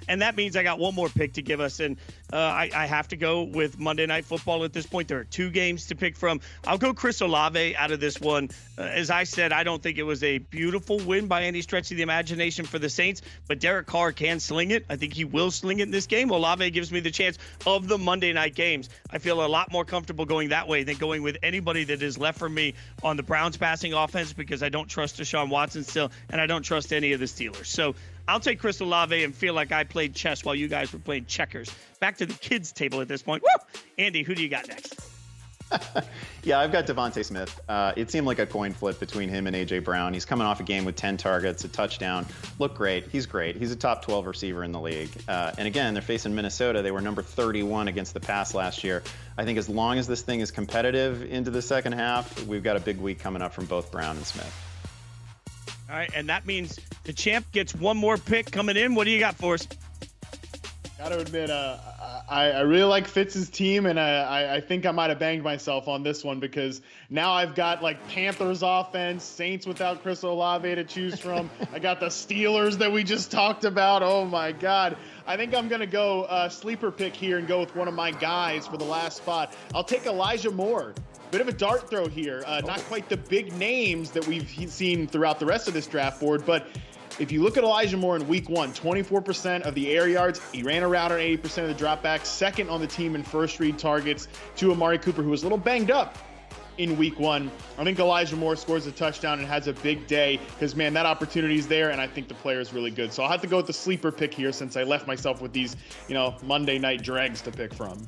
[SPEAKER 2] And that means I got one more pick to give us. And I have to go with Monday Night Football at this point. There are 2 games to pick from. I'll go Chris Olave out of this one. As I said, I don't think it was a beautiful win by any stretch of the imagination for the Saints, but Derek Carr can sling it. I think he will sling it in this game. Olave gives me the chance of the Monday night games. I feel a lot more comfortable going that way than going with anybody that is left for me on the Browns passing offense because I don't trust Deshaun Watson still, and I don't trust any of the Steelers. So I'll take Chris Olave and feel like I played chess while you guys were playing checkers. Back to the kids' table at this point. Woo! Andy, who do you got next?
[SPEAKER 3] Yeah, I've got Devontae Smith. It seemed like a coin flip between him and A.J. Brown. He's coming off a game with 10 targets, a touchdown. Looked great. He's great. He's a top 12 receiver in the league. And again, they're facing Minnesota. They were number 31 against the pass last year. I think as long as this thing is competitive into the second half, we've got a big week coming up from both Brown and Smith.
[SPEAKER 2] All right, and that means the champ gets one more pick coming in. What do you got for us?
[SPEAKER 4] Got to admit, I really like Fitz's team, and I think I might have banged myself on this one because now I've got like Panthers offense, Saints without Chris Olave to choose from. I got the Steelers that we just talked about. Oh my God. I think I'm going to go sleeper pick here and go with one of my guys for the last spot. I'll take Elijah Moore. Bit of a dart throw here. Not quite the big names that we've seen throughout the rest of this draft board, but if you look at Elijah Moore in week 1, 24% of the air yards. He ran a route on 80% of the dropbacks, second on the team in first read targets to Amari Cooper, who was a little banged up in week 1. I think Elijah Moore scores a touchdown and has a big day because, man, that opportunity is there, and I think the player is really good. So I'll have to go with the sleeper pick here since I left myself with these, Monday night dregs to pick from.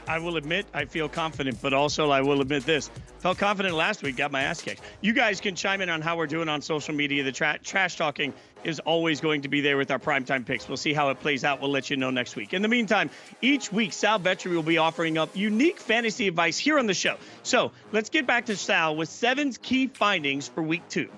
[SPEAKER 2] I will admit I feel confident, but also I will admit this. Felt confident last week, got my ass kicked. You guys can chime in on how we're doing on social media. The trash talking is always going to be there with our primetime picks. We'll see how it plays out. We'll let you know next week. In the meantime, each week, Sal Vetri will be offering up unique fantasy advice here on the show. So let's get back to Sal with 7's key findings for week 2.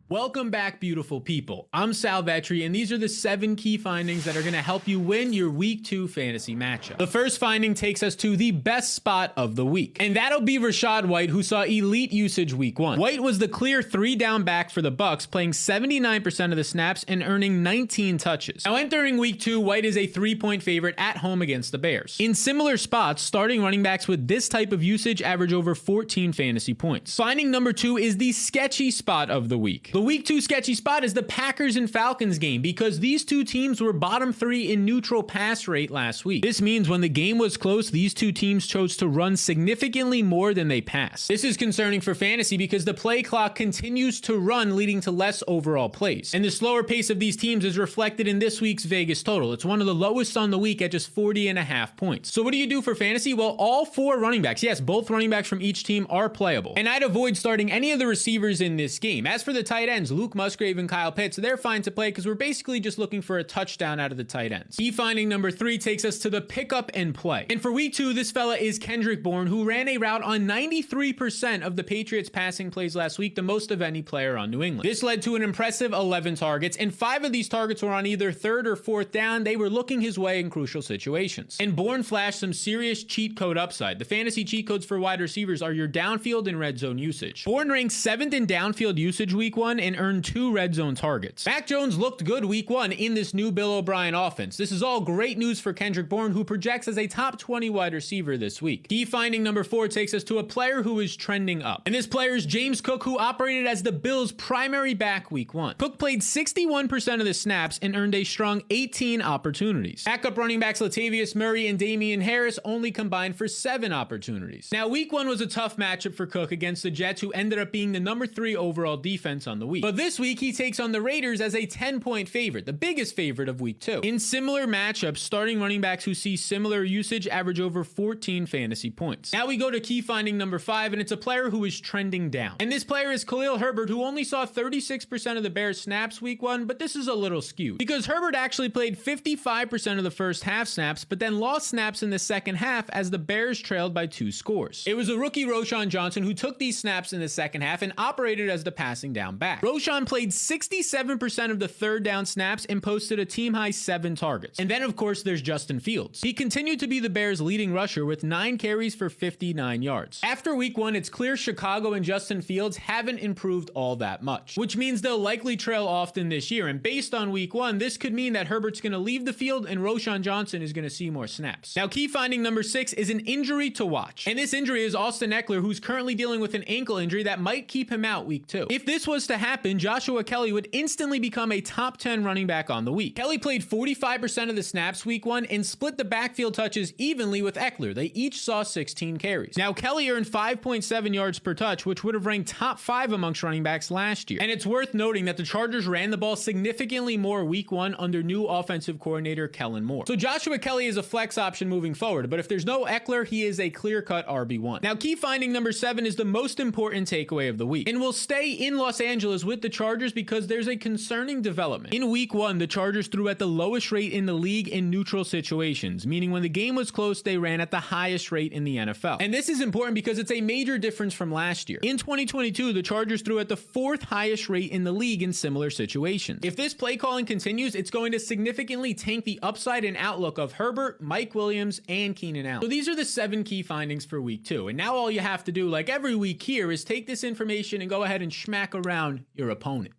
[SPEAKER 6] Welcome back, beautiful people. I'm Sal Vetri, and these are the 7 key findings that are going to help you win your Week 2 fantasy matchup. The first finding takes us to the best spot of the week, and that'll be Rachaad White, who saw elite usage Week 1. White was the clear 3-down back for the Bucs, playing 79% of the snaps and earning 19 touches. Now, entering Week 2, White is a 3-point favorite at home against the Bears. In similar spots, starting running backs with this type of usage average over 14 fantasy points. Finding number 2 is the sketchy spot of the week. The Week 2 sketchy spot is the Packers and Falcons game because these two teams were bottom 3 in neutral pass rate last week. This means when the game was close, these two teams chose to run significantly more than they passed. This is concerning for fantasy because the play clock continues to run, leading to less overall plays. And the slower pace of these teams is reflected in this week's Vegas total. It's one of the lowest on the week at just 40.5 points. So what do you do for fantasy? Well, all 4 running backs, yes, both running backs from each team are playable. And I'd avoid starting any of the receivers in this game. As for the tight ends, Luke Musgrave and Kyle Pitts, they're fine to play because we're basically just looking for a touchdown out of the tight ends. Key finding number 3 takes us to the pick up and play. And for week 2, this fella is Kendrick Bourne, who ran a route on 93% of the Patriots passing plays last week, the most of any player on New England. This led to an impressive 11 targets, and 5 of these targets were on either 3rd or 4th down. They were looking his way in crucial situations. And Bourne flashed some serious cheat code upside. The fantasy cheat codes for wide receivers are your downfield and red zone usage. Bourne ranked 7th in downfield usage week 1 and earned 2 red zone targets. Mac Jones looked good week 1 in this new Bill O'Brien offense. This is all great news for Kendrick Bourne, who projects as a top 20 wide receiver this week. Key finding number 4 takes us to a player who is trending up. And this player is James Cook, who operated as the Bills' primary back week 1. Cook played 61% of the snaps and earned a strong 18 opportunities. Backup running backs Latavius Murray and Damian Harris only combined for 7 opportunities. Now, week 1 was a tough matchup for Cook against the Jets, who ended up being the number 3 overall defense on the week. But this week, he takes on the Raiders as a 10-point favorite, the biggest favorite of week 2. In similar matchups, starting running backs who see similar usage average over 14 fantasy points. Now we go to key finding number 5, and it's a player who is trending down. And this player is Khalil Herbert, who only saw 36% of the Bears snaps week 1, but this is a little skewed because Herbert actually played 55% of the first half snaps, but then lost snaps in the second half as the Bears trailed by 2 scores. It was a rookie Roschon Johnson who took these snaps in the second half and operated as the passing down back. Roschon played 67% of the 3rd down snaps and posted a team-high 7 targets. And then, of course, there's Justin Fields. He continued to be the Bears' leading rusher with 9 carries for 59 yards. After week 1, it's clear Chicago and Justin Fields haven't improved all that much, which means they'll likely trail often this year. And based on week 1, this could mean that Herbert's going to leave the field and Roschon Johnson is going to see more snaps. Now, key finding number 6 is an injury to watch. And this injury is Austin Eckler, who's currently dealing with an ankle injury that might keep him out week 2. If this was to happen, Joshua Kelly would instantly become a top 10 running back on the week. Kelly played 45% of the snaps week 1 and split the backfield touches evenly with Eckler. They each saw 16 carries. Now, Kelly earned 5.7 yards per touch, which would have ranked top 5 amongst running backs last year. And it's worth noting that the Chargers ran the ball significantly more week 1 under new offensive coordinator Kellen Moore. So Joshua Kelly is a flex option moving forward, but if there's no Eckler, he is a clear-cut RB1. Now, key finding number 7 is the most important takeaway of the week. And we'll stay in Los Angeles with the Chargers because there's a concerning development. In week 1, the Chargers threw at the lowest rate in the league in neutral situations, meaning when the game was close, they ran at the highest rate in the NFL. And this is important because it's a major difference from last year. In 2022, the Chargers threw at the 4th highest rate in the league in similar situations. If this play calling continues, it's going to significantly tank the upside and outlook of Herbert, Mike Williams, and Keenan Allen. So these are the 7 key findings for week 2. And now all you have to do, like every week here, is take this information and go ahead and smack around your opponent.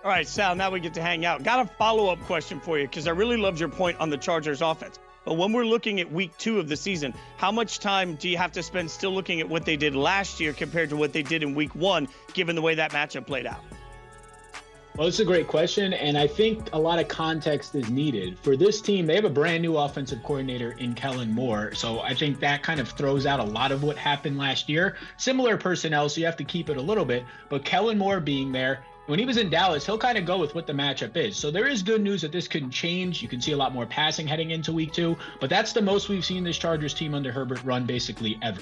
[SPEAKER 2] All right, Sal, now we get to hang out. Got a follow-up question for you because I really loved your point on the Chargers offense. But when we're looking at week 2 of the season, how much time do you have to spend still looking at what they did last year compared to what they did in week 1, given the way that matchup played out?
[SPEAKER 7] Well, it's a great question, and I think a lot of context is needed. For this team, they have a brand new offensive coordinator in Kellen Moore, so I think that kind of throws out a lot of what happened last year. Similar personnel, so you have to keep it a little bit, but Kellen Moore being there, when he was in Dallas, he'll kind of go with what the matchup is. So there is good news that this could change. You can see a lot more passing heading into week 2, but that's the most we've seen this Chargers team under Herbert run basically ever.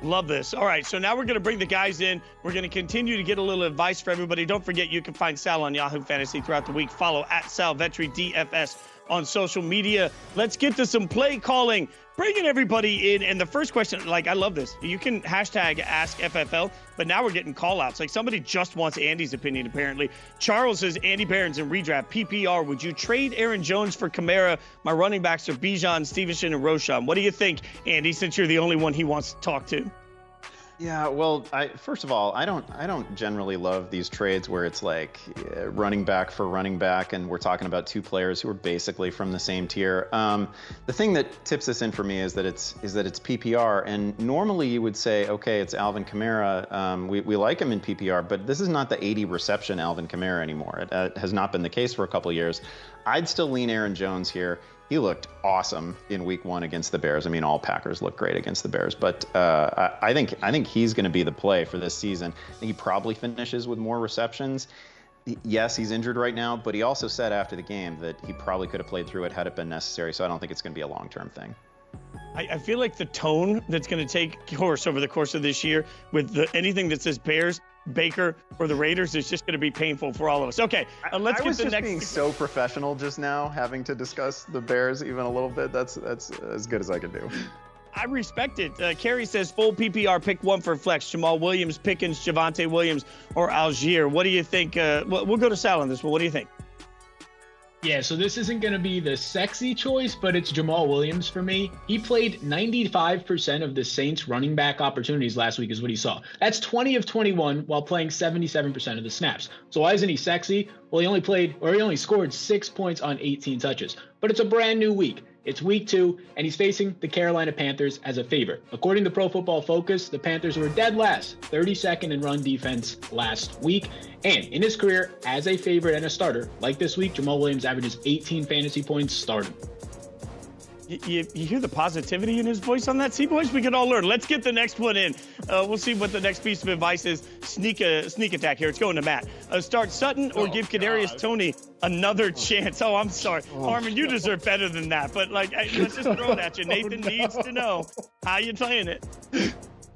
[SPEAKER 2] Love this. All right, so now we're going to bring the guys in. We're going to continue to get a little advice for everybody. Don't forget, you can find Sal on Yahoo Fantasy throughout the week. Follow at Sal Vetri DFS on social media. Let's get to some play calling. Bringing everybody in. And the first question, like, I love this. You can hashtag Ask FFL, but now we're getting call outs. Like, somebody just wants Andy's opinion, apparently. Charles says, Andy Barron's in redraft. PPR, would you trade Aaron Jones for Kamara? My running backs are Bijan, Stevenson, and Roshan. What do you think, Andy, since you're the only one he wants to talk to?
[SPEAKER 3] Yeah, well, first of all, I don't generally love these trades where it's like running back for running back, and we're talking about 2 players who are basically from the same tier. The thing that tips this in for me is that it's PPR, and normally you would say, okay, it's Alvin Kamara. We like him in PPR, but this is not the 80 reception Alvin Kamara anymore. It has not been the case for a couple of years. I'd still lean Aaron Jones here. He looked awesome in week 1 against the Bears. I mean, all Packers look great against the Bears, but I think he's going to be the play for this season. I think he probably finishes with more receptions. Yes, he's injured right now, but he also said after the game that he probably could have played through it had it been necessary, so I don't think it's going to be a long-term thing.
[SPEAKER 2] I feel like the tone that's going to take course over the course of this year with anything that says Bears, Baker, or the Raiders is just going to be painful for all of us. Okay, let's get to the next. I was just being so professional just now, having to discuss the Bears even a little bit. That's as good as I can do. I respect it. Kerry says full PPR, pick 1 for flex. Jamal Williams, Pickens, Javonte Williams, or Algier. What do you think? We'll go to Sal on this one. What do you think?
[SPEAKER 7] Yeah, so this isn't going to be the sexy choice, but it's Jamal Williams for me. He played 95% of the Saints running back opportunities last week is what he saw. That's 20 of 21 while playing 77% of the snaps. So why isn't he sexy? Well, he only scored 6 points on 18 touches. But it's a brand new week. It's week 2, and he's facing the Carolina Panthers as a favorite. According to Pro Football Focus, the Panthers were dead last, 32nd in run defense last week. And in his career as a favorite and a starter, like this week, Jamal Williams averages 18 fantasy points starting.
[SPEAKER 2] You hear the positivity in his voice on that? See, boys, we can all learn. Let's get the next one in. We'll see what the next piece of advice is. Sneak attack here. It's going to Matt. Start Sutton or give Kadarius Toney another chance. Oh, I'm sorry. Harmon, you deserve better than that. But, let's just throw it at you. Nathan needs to know how you playing it.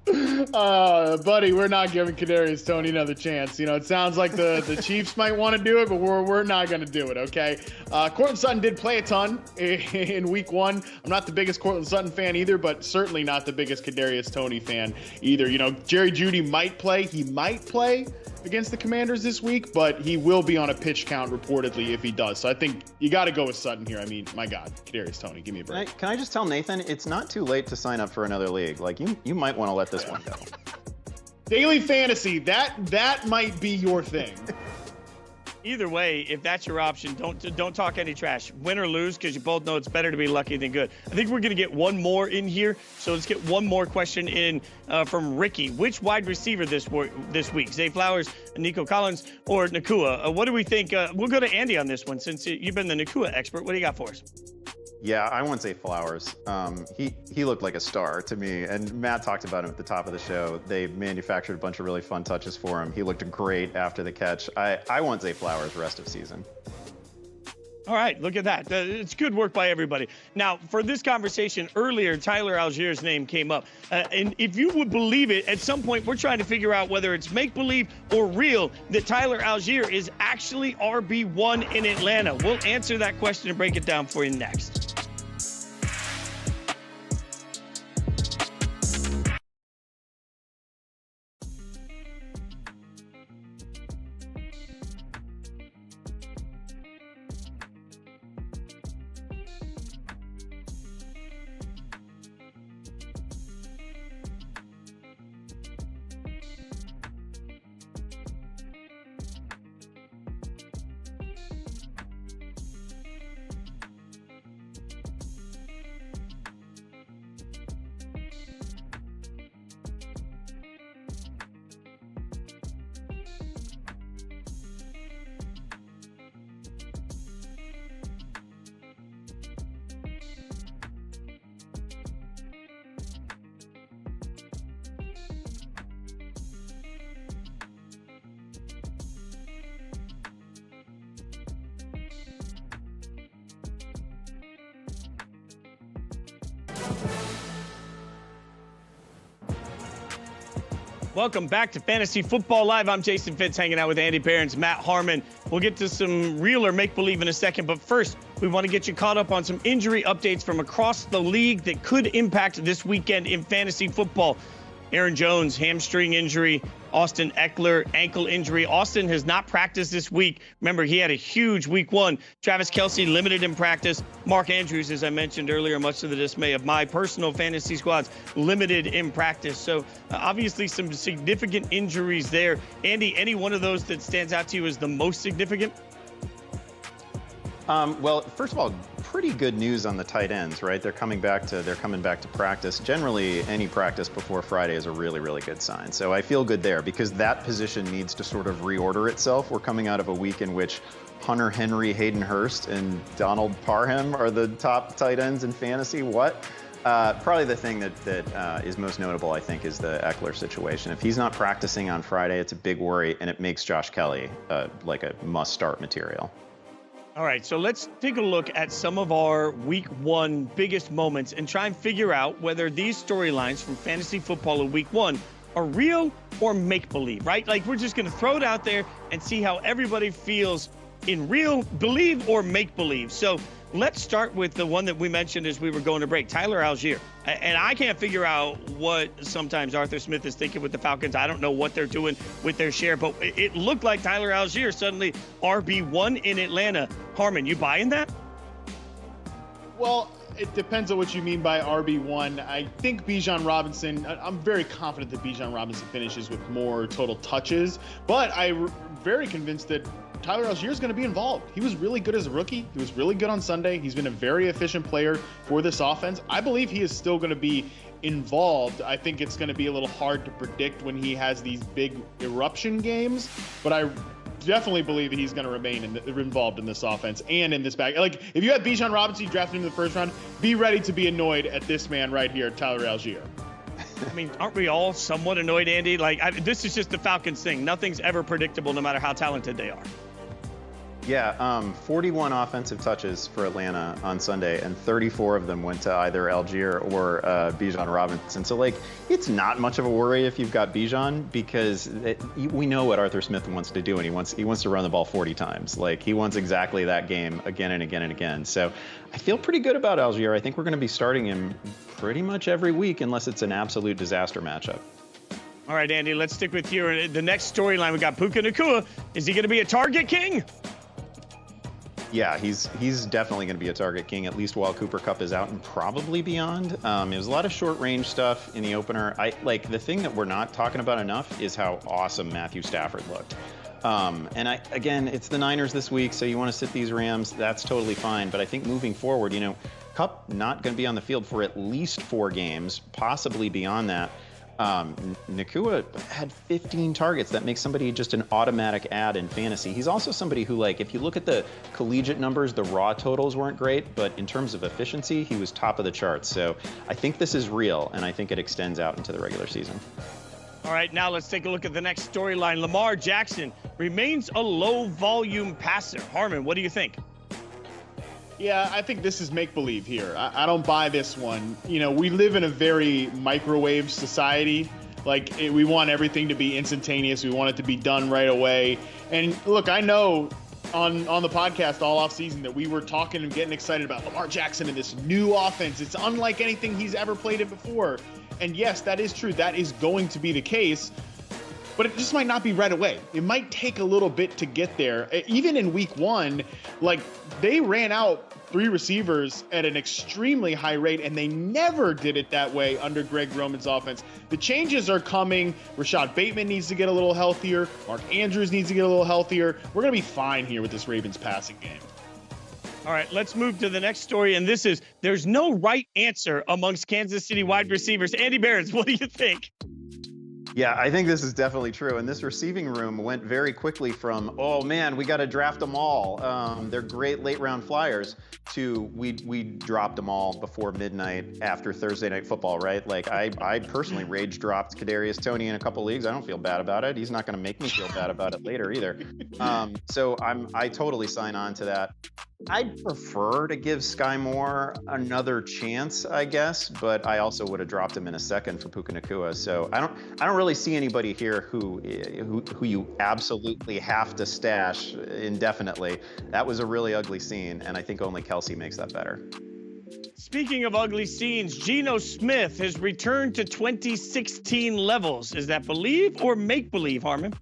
[SPEAKER 4] Buddy, we're not giving Kadarius Toney another chance. It sounds like the Chiefs might want to do it, but we're not going to do it, okay? Courtland Sutton did play a ton in week 1. I'm not the biggest Courtland Sutton fan either, but certainly not the biggest Kadarius Toney fan either. Jerry Jeudy might play. He might play against the Commanders this week, but he will be on a pitch count reportedly if he does. So I think you got to go with Sutton here. I mean, my God, Kadarius Toney, give me a break.
[SPEAKER 3] Can I just tell Nathan, it's not too late to sign up for another league. Like, you might want to let this one go.
[SPEAKER 4] Daily fantasy, that might be your thing.
[SPEAKER 2] Either way, if that's your option, don't talk any trash. Win or lose, because you both know it's better to be lucky than good. I think we're going to get one more in here, so let's get one more question in from Ricky. Which wide receiver this week? Zay Flowers, Nico Collins, or Nakua? What do we think? We'll go to Andy on this one, since you've been the Nakua expert. What do you got for us?
[SPEAKER 3] Yeah, I won't say Flowers. He looked like a star to me, and Matt talked about him at the top of the show. They manufactured a bunch of really fun touches for him. He looked great after the catch. I won't say Flowers rest of season.
[SPEAKER 2] All right, look at that. It's good work by everybody. Now, for this conversation earlier, Tyler Allgeier's name came up. And if you would believe it, at some point, we're trying to figure out whether it's make-believe or real that Tyler Allgeier is actually RB1 in Atlanta. We'll answer that question and break it down for you next. Welcome back to Fantasy Football Live. I'm Jason Fitz, hanging out with Andy Behrens, Matt Harmon. We'll get to some real or make-believe in a second, but first, we want to get you caught up on some injury updates from across the league that could impact this weekend in fantasy football. Aaron Jones, hamstring injury. Austin Eckler, ankle injury. Austin has not practiced this week. Remember, he had a huge week one. Travis Kelce limited in practice. Mark Andrews, as I mentioned earlier, much to the dismay of my personal fantasy squads, limited in practice. So obviously some significant injuries there. Andy, any one of those that stands out to you as the most significant?
[SPEAKER 3] Well, first of all, pretty good news on the tight ends, right? They're coming back to practice. Generally, any practice before Friday is a really, really good sign. So I feel good there because that position needs to sort of reorder itself. We're coming out of a week in which Hunter Henry, Hayden Hurst, and Donald Parham are the top tight ends in fantasy. Probably the thing that is most notable, I think, is the Eckler situation. If he's not practicing on Friday, it's a big worry, and it makes Josh Kelly like a must-start material.
[SPEAKER 2] All right, so let's take a look at some of our week one biggest moments and try and figure out whether these storylines from fantasy football in week one are real or make-believe, right? Like, we're just going to throw it out there and see how everybody feels in real believe or make-believe. So let's start with the one that we mentioned as we were going to break, Tyler Allgeier. And I can't figure out what sometimes Arthur Smith is thinking with the Falcons. I don't know what they're doing with their share, but it looked like Tyler Allgeier suddenly RB1 in Atlanta. Harmon, you buying that?
[SPEAKER 4] Well, it depends on what you mean by RB1. I think Bijan Robinson, I'm very confident that Bijan Robinson finishes with more total touches, but I'm very convinced that Tyler Allgeier is going to be involved. He was really good as a rookie. He was really good on Sunday. He's been a very efficient player for this offense. I believe he is still going to be involved. I think it's going to be a little hard to predict when he has these big eruption games, but I definitely believe that he's going to remain involved in this offense and in this bag. Like, if you have Bijan Robinson, you drafted him in the first round, be ready to be annoyed at this man right here, Tyler Allgeier.
[SPEAKER 2] I mean, aren't we all somewhat annoyed, Andy? Like, this is just the Falcons thing. Nothing's ever predictable, no matter how talented they are.
[SPEAKER 3] Yeah, 41 offensive touches for Atlanta on Sunday, and 34 of them went to either Allgeier or Bijan Robinson. So, like, it's not much of a worry if you've got Bijan because we know what Arthur Smith wants to do, and he wants to run the ball 40 times. Like, he wants exactly that game again and again and again. So I feel pretty good about Allgeier. I think we're going to be starting him pretty much every week unless it's an absolute disaster matchup.
[SPEAKER 2] All right, Andy, let's stick with you. The next storyline, we got Puka Nacua. Is he going to be a target king?
[SPEAKER 3] Yeah, he's definitely going to be a target king, at least while Cooper Kupp is out and probably beyond. It was a lot of short-range stuff in the opener. The thing that we're not talking about enough is how awesome Matthew Stafford looked. Again, it's the Niners this week, so you want to sit these Rams. That's totally fine. But I think moving forward, Kupp not going to be on the field for at least 4 games, possibly beyond that. Nacua had 15 targets. That makes somebody just an automatic add in fantasy. He's also somebody who, if you look at the collegiate numbers, the raw totals weren't great, but in terms of efficiency, he was top of the charts. So I think this is real, and I think it extends out into the regular season.
[SPEAKER 2] All right, now let's take a look at the next storyline. Lamar Jackson remains a low-volume passer. Harmon, what do you think?
[SPEAKER 4] Yeah, I think this is make-believe here. I don't buy this one. We live in a very microwave society. We want everything to be instantaneous. We want it to be done right away. And look, I know on the podcast all offseason that we were talking and getting excited about Lamar Jackson and this new offense. It's unlike anything he's ever played in before. And yes, that is true. That is going to be the case. But it just might not be right away. It might take a little bit to get there. Even in week 1, they ran out 3 receivers at an extremely high rate, and they never did it that way under Greg Roman's offense. The changes are coming. Rashad Bateman needs to get a little healthier. Mark Andrews needs to get a little healthier. We're going to be fine here with this Ravens passing game.
[SPEAKER 2] All right, let's move to the next story, and this is there's no right answer amongst Kansas City wide receivers. Andy Behrens, what do you think?
[SPEAKER 3] Yeah, I think this is definitely true. And this receiving room went very quickly from, oh man, we got to draft them all. They're great late round flyers, to we dropped them all before midnight after Thursday Night Football, right? I personally rage dropped Kadarius Toney in a couple leagues. I don't feel bad about it. He's not going to make me feel bad about it later either. So I totally sign on to that. I'd prefer to give Sky Moore another chance, I guess, but I also would have dropped him in a second for Puka Nacua. So I don't really see anybody here who you absolutely have to stash indefinitely. That was a really ugly scene, and I think only Kelsey makes that better.
[SPEAKER 2] Speaking of ugly scenes, Geno Smith has returned to 2016 levels. Is that believe or make believe, Harmon?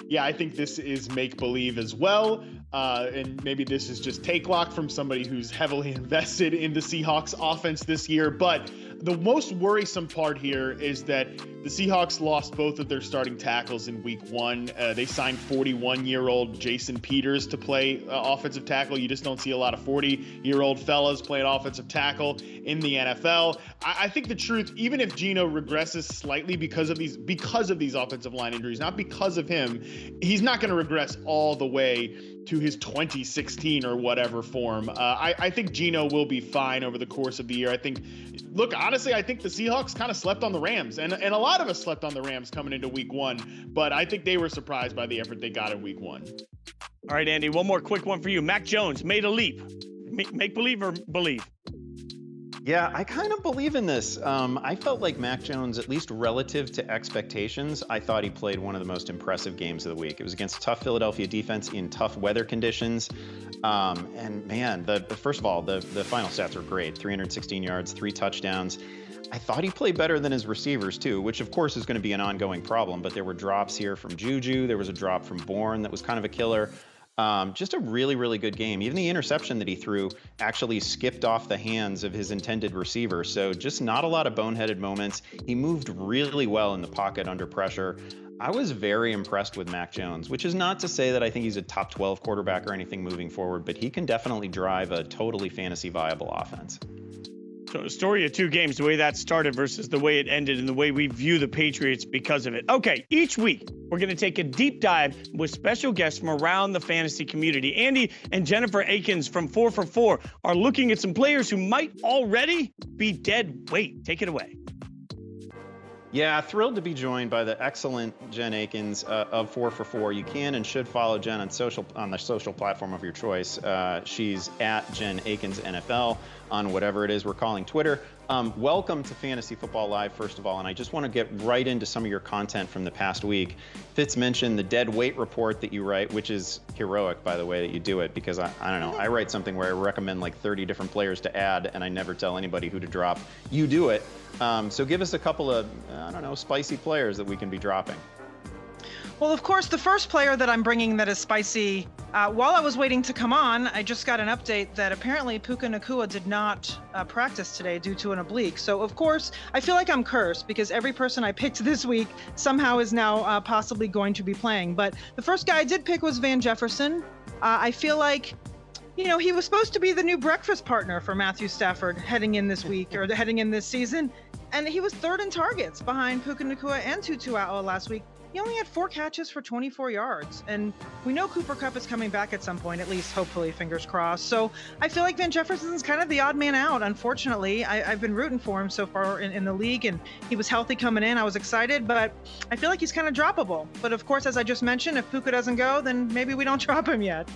[SPEAKER 4] Yeah, I think this is make-believe as well. And maybe this is just take lock from somebody who's heavily invested in the Seahawks offense this year. But the most worrisome part here is that the Seahawks lost both of their starting tackles in week 1. They signed 41-year-old Jason Peters to play offensive tackle. You just don't see a lot of 40-year-old fellas playing offensive tackle in the NFL. I think the truth, even if Geno regresses slightly because of these offensive line injuries, not because of him, he's not going to regress all the way to his 2016 or whatever form. I think Geno will be fine over the course of the year. Honestly, I think the Seahawks kind of slept on the Rams, and a lot of us slept on the Rams coming into week 1, but I think they were surprised by the effort they got in week 1.
[SPEAKER 2] All right, Andy, one more quick one for you. Mac Jones made a leap. Make believe or believe?
[SPEAKER 3] Yeah, I kind of believe in this. I felt like Mac Jones, at least relative to expectations, I thought he played one of the most impressive games of the week. It was against a tough Philadelphia defense in tough weather conditions. And man, first of all, the final stats were great. 316 yards, 3 touchdowns. I thought he played better than his receivers too, which of course is going to be an ongoing problem, but there were drops here from Juju. There was a drop from Bourne that was kind of a killer. Just a really, really good game. Even the interception that he threw actually skipped off the hands of his intended receiver. So just not a lot of boneheaded moments. He moved really well in the pocket under pressure. I was very impressed with Mac Jones, which is not to say that I think he's a top 12 quarterback or anything moving forward, but he can definitely drive a totally fantasy viable offense.
[SPEAKER 2] So a story of 2 games, the way that started versus the way it ended and the way we view the Patriots because of it. Okay, each week we're going to take a deep dive with special guests from around the fantasy community. Andy and Jennifer Akins from 4 for 4 are looking at some players who might already be dead weight. Take it away.
[SPEAKER 3] Yeah, thrilled to be joined by the excellent Jen Akins of 4 for 4. You can and should follow Jen on the social platform of your choice. She's at Jen Akins NFL on whatever it is we're calling Twitter. Welcome to Fantasy Football Live, first of all, and I just want to get right into some of your content from the past week. Fitz mentioned the dead weight report that you write, which is heroic, by the way, that you do it, because I don't know, I write something where I recommend like 30 different players to add, and I never tell anybody who to drop. You do it. So give us a couple of, spicy players that we can be dropping.
[SPEAKER 8] Well, of course, the first player that I'm bringing that is spicy, while I was waiting to come on, I just got an update that apparently Puka Nacua did not practice today due to an oblique. So, of course, I feel like I'm cursed because every person I picked this week somehow is now possibly going to be playing. But the first guy I did pick was Van Jefferson. I feel like, you know, he was supposed to be the new breakfast partner for Matthew Stafford heading in this week or heading in this season. And he was third in targets behind Puka Nacua and Tutu Atwell last week. He only had 4 catches for 24 yards. And we know Cooper Kupp is coming back at some point, at least hopefully, fingers crossed. So I feel like Van Jefferson's kind of the odd man out, unfortunately. I've been rooting for him so far in the league, and he was healthy coming in. I was excited, but I feel like he's kind of droppable. But of course, as I just mentioned, if Puka doesn't go, then maybe we don't drop him yet.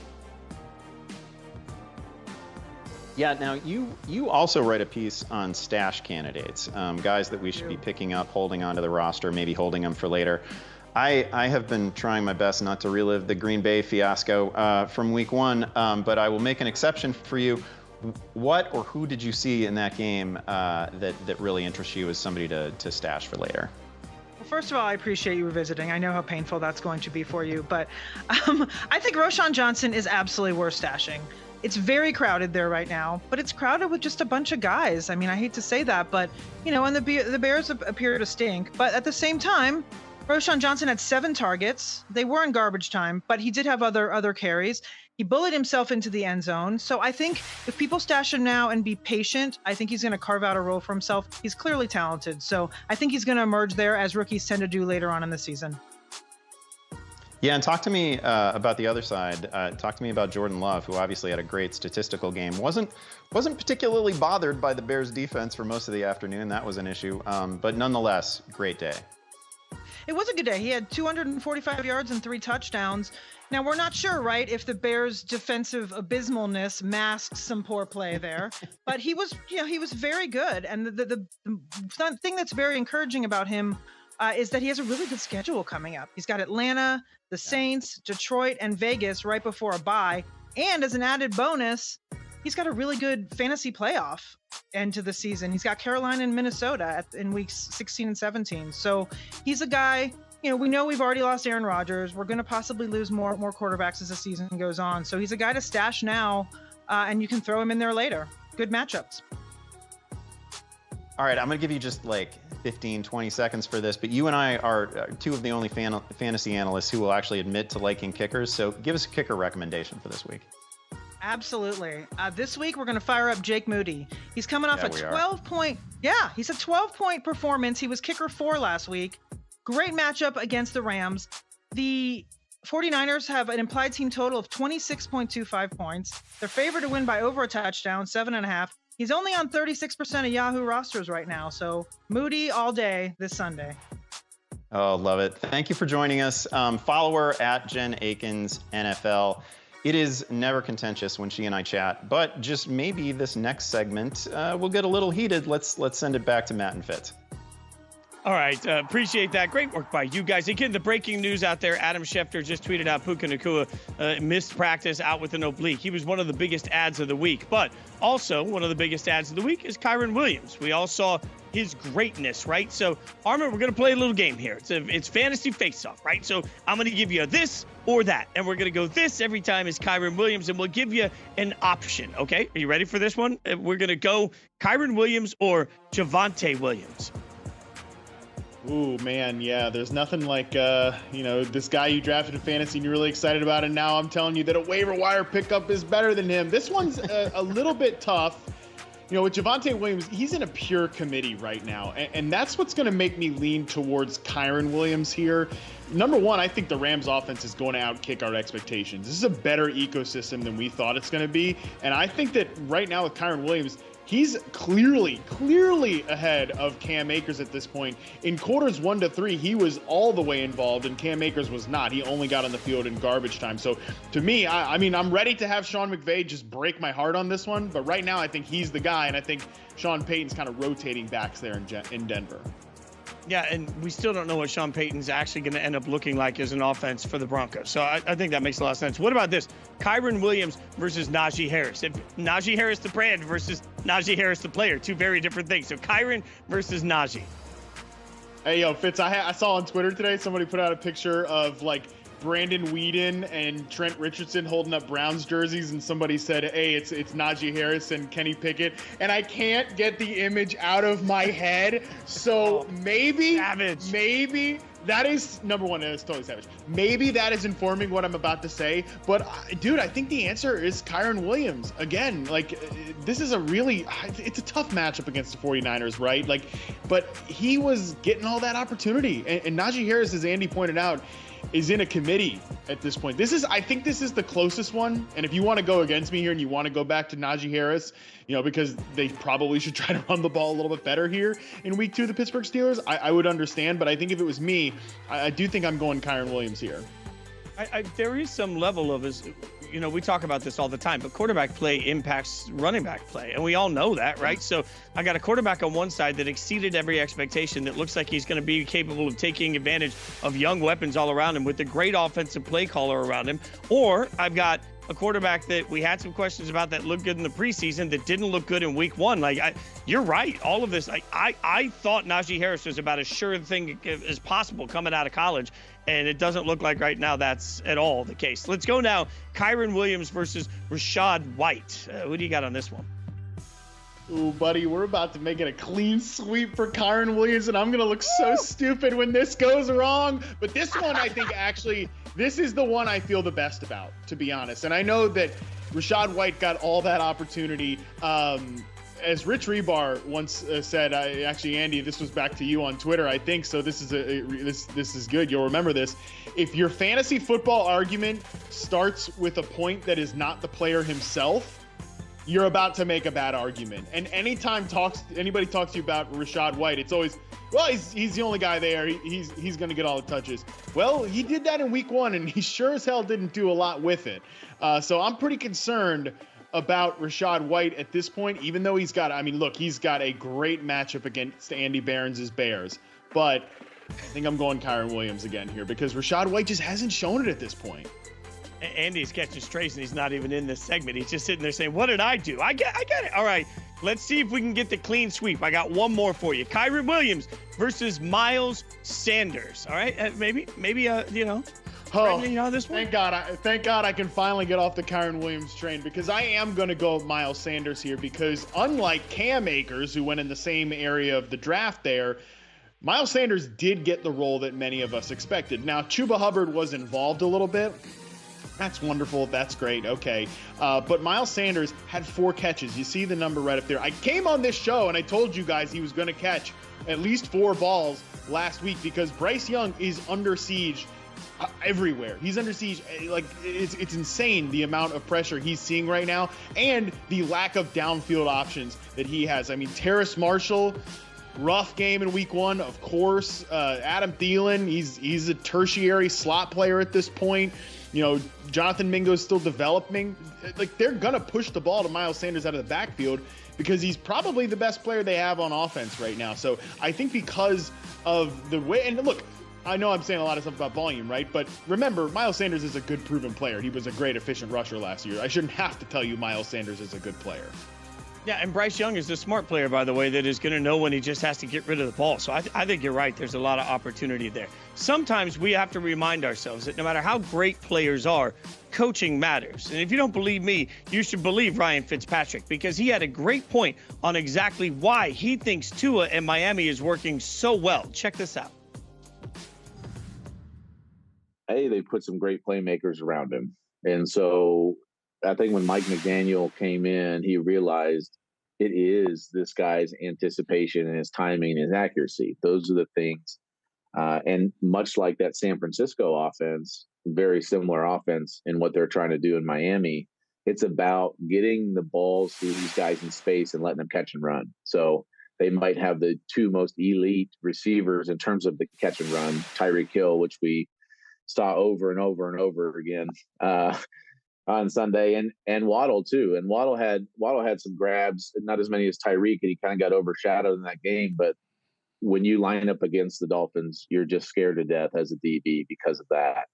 [SPEAKER 3] Yeah, now you also write a piece on stash candidates, guys that we should be picking up, holding onto the roster, maybe holding them for later. I have been trying my best not to relive the Green Bay fiasco from week 1, but I will make an exception for you. What or who did you see in that game that really interests you as somebody to stash for later?
[SPEAKER 8] Well, first of all, I appreciate you revisiting. I know how painful that's going to be for you, but I think Roschon Johnson is absolutely worth stashing. It's very crowded there right now, but it's crowded with just a bunch of guys. I mean, I hate to say that, but, you know, and the Bears appear to stink. But at the same time, Roschon Johnson had 7 targets. They were in garbage time, but he did have other carries. He bullied himself into the end zone. So I think if people stash him now and be patient, I think he's going to carve out a role for himself. He's clearly talented. So I think he's going to emerge there as rookies tend to do later on in the season.
[SPEAKER 3] Yeah, and talk to me about the other side. Talk to me about Jordan Love, who obviously had a great statistical game. Wasn't particularly bothered by the Bears defense for most of the afternoon. That was an issue. But nonetheless, great day.
[SPEAKER 8] It was a good day. He had 245 yards and 3 touchdowns. Now, we're not sure, right, if the Bears' defensive abysmalness masks some poor play there. But he was, you know, he was very good. And the thing that's very encouraging about him is that he has a really good schedule coming up. He's got Atlanta, the Saints, Detroit, and Vegas right before a bye. And as an added bonus, he's got a really good fantasy playoff end to the season. He's got Carolina and Minnesota in weeks 16 and 17. So he's a guy, you know, we know we've already lost Aaron Rodgers. We're going to possibly lose more quarterbacks as the season goes on. So he's a guy to stash now, and you can throw him in there later. Good matchups.
[SPEAKER 3] All right, I'm going to give you just like 15, 20 seconds for this, but you and I are 2 of the only fantasy analysts who will actually admit to liking kickers. So give us a kicker recommendation for this week.
[SPEAKER 8] Absolutely. This week, we're going to fire up Jake Moody. He's coming off a 12-point. Yeah, he's a 12-point performance. He was kicker 4 last week. Great matchup against the Rams. The 49ers have an implied team total of 26.25 points. They're favored to win by over a touchdown, 7.5. He's only on 36% of Yahoo rosters right now. So Moody all day this Sunday.
[SPEAKER 3] Oh, love it. Thank you for joining us. Follow her at Jen Akins NFL. It is never contentious when she and I chat, but just maybe this next segment will get a little heated. Let's send it back to Matt and Fitz.
[SPEAKER 2] All right, appreciate that. Great work by you guys. Again, the breaking news out there, Adam Schefter just tweeted out Puka Nacua missed practice out with an oblique. He was one of the biggest ads of the week, but also one of the biggest ads of the week is Kyren Williams. We all saw his greatness, right? So, Armin, we're going to play a little game here. It's fantasy face-off, right? So I'm going to give you this or that, and we're going to go this every time is Kyren Williams, and we'll give you an option, okay? Are you ready for this one? We're going to go Kyren Williams or Javonte Williams.
[SPEAKER 4] Ooh, man, yeah, there's nothing like, this guy you drafted in fantasy and you're really excited about, and now I'm telling you that a waiver wire pickup is better than him. This one's a little bit tough. You know, with Javonte Williams, he's in a pure committee right now, and that's what's going to make me lean towards Kyren Williams here. Number one, I think the Rams offense is going to outkick our expectations. This is a better ecosystem than we thought it's going to be, and I think that right now with Kyren Williams, he's clearly ahead of Cam Akers at this point. In quarters 1 to 3, he was all the way involved, and Cam Akers was not. He only got on the field in garbage time. So to me, I mean, I'm ready to have Sean McVay just break my heart on this one, but right now I think he's the guy, and I think Sean Payton's kind of rotating backs there in Denver.
[SPEAKER 2] Yeah, and we still don't know what Sean Payton's actually going to end up looking like as an offense for the Broncos. So I think that makes a lot of sense. What about this? Kyren Williams versus Najee Harris. If Najee Harris the brand versus Najee Harris the player. 2 very different things. So Kyren versus Najee.
[SPEAKER 4] Hey, yo, Fitz, I saw on Twitter today somebody put out a picture of like Brandon Whedon and Trent Richardson holding up Browns jerseys, and somebody said, hey, it's Najee Harris and Kenny Pickett, and I can't get the image out of my head. So maybe that is, number one, that is totally savage. Maybe that is informing what I'm about to say, but dude, I think the answer is Kyren Williams. Again, like, this is it's a tough matchup against the 49ers, right? Like, but he was getting all that opportunity, and Najee Harris, as Andy pointed out, is in a committee at this point. I think this is the closest one. And if you want to go against me here and you want to go back to Najee Harris, because they probably should try to run the ball a little bit better here in week 2 of the Pittsburgh Steelers, I would understand. But I think if it was me, I do think I'm going Kyren Williams here.
[SPEAKER 2] There is some level of we talk about this all the time, but quarterback play impacts running back play. And we all know that, right? So I got a quarterback on one side that exceeded every expectation, that looks like he's going to be capable of taking advantage of young weapons all around him with a great offensive play caller around him. Or I've got a quarterback that we had some questions about that looked good in the preseason that didn't look good in week 1. You're right. All of this, I thought Najee Harris was about as sure thing as possible coming out of college, and it doesn't look like right now that's at all the case. Let's go now. Kyren Williams versus Rachaad White. Who do you got on this one?
[SPEAKER 4] Ooh, buddy, we're about to make it a clean sweep for Kyren Williams, and I'm going to look so stupid when this goes wrong. But this one, I think, actually, this is the one I feel the best about, to be honest. And I know that Rachaad White got all that opportunity. As Rich Rebar once said, actually, Andy, this was back to you on Twitter, I think. So this is good. You'll remember this. If your fantasy football argument starts with a point that is not the player himself, you're about to make a bad argument. And anytime anybody talks to you about Rachaad White, it's always, well, he's the only guy there. He's going to get all the touches. Well, he did that in week 1, and he sure as hell didn't do a lot with it. So I'm pretty concerned about Rachaad White at this point, even though he's got a great matchup against Andy Behrens' Bears. But I think I'm going Kyren Williams again here because Rachaad White just hasn't shown it at this point.
[SPEAKER 2] Andy's catching strays, and he's not even in this segment. He's just sitting there saying, what did I do? I get it. All right, let's see if we can get the clean sweep. I got one more for you. Kyren Williams versus Miles Sanders. All right, maybe this one.
[SPEAKER 4] Thank God I can finally get off the Kyren Williams train, because I am going to go Miles Sanders here, because unlike Cam Akers, who went in the same area of the draft there, Miles Sanders did get the role that many of us expected. Now, Chuba Hubbard was involved a little bit. That's wonderful. That's great. Okay. But Miles Sanders had 4 catches. You see the number right up there. I came on this show and I told you guys he was going to catch at least 4 balls last week, because Bryce Young is under siege everywhere. He's under siege. Like, it's insane the amount of pressure he's seeing right now, and the lack of downfield options that he has. I mean, Terrace Marshall, rough game in week 1, of course. Adam Thielen, he's a tertiary slot player at this point. Jonathan Mingo's still developing. Like, they're going to push the ball to Miles Sanders out of the backfield because he's probably the best player they have on offense right now. So I think because of the way, and look, I know I'm saying a lot of stuff about volume, right? But remember, Miles Sanders is a good proven player. He was a great efficient rusher last year. I shouldn't have to tell you Miles Sanders is a good player.
[SPEAKER 2] Yeah, and Bryce Young is a smart player, by the way, that is going to know when he just has to get rid of the ball. So I think you're right. There's a lot of opportunity there. Sometimes we have to remind ourselves that no matter how great players are, coaching matters. And if you don't believe me, you should believe Ryan Fitzpatrick, because he had a great point on exactly why he thinks Tua and Miami is working so well. Check this out.
[SPEAKER 9] They put some great playmakers around him. And so I think when Mike McDaniel came in, he realized it is this guy's anticipation and his timing and his accuracy. Those are the things. And much like that San Francisco offense, very similar offense in what they're trying to do in Miami, it's about getting the balls to these guys in space and letting them catch and run. So they might have the 2 most elite receivers in terms of the catch and run, Tyreek Hill, which we saw over and over and over again on Sunday, and Waddle too. And Waddle had some grabs, not as many as Tyreek, and he kind of got overshadowed in that game. But when you line up against the Dolphins, you're just scared to death as a DB because of that.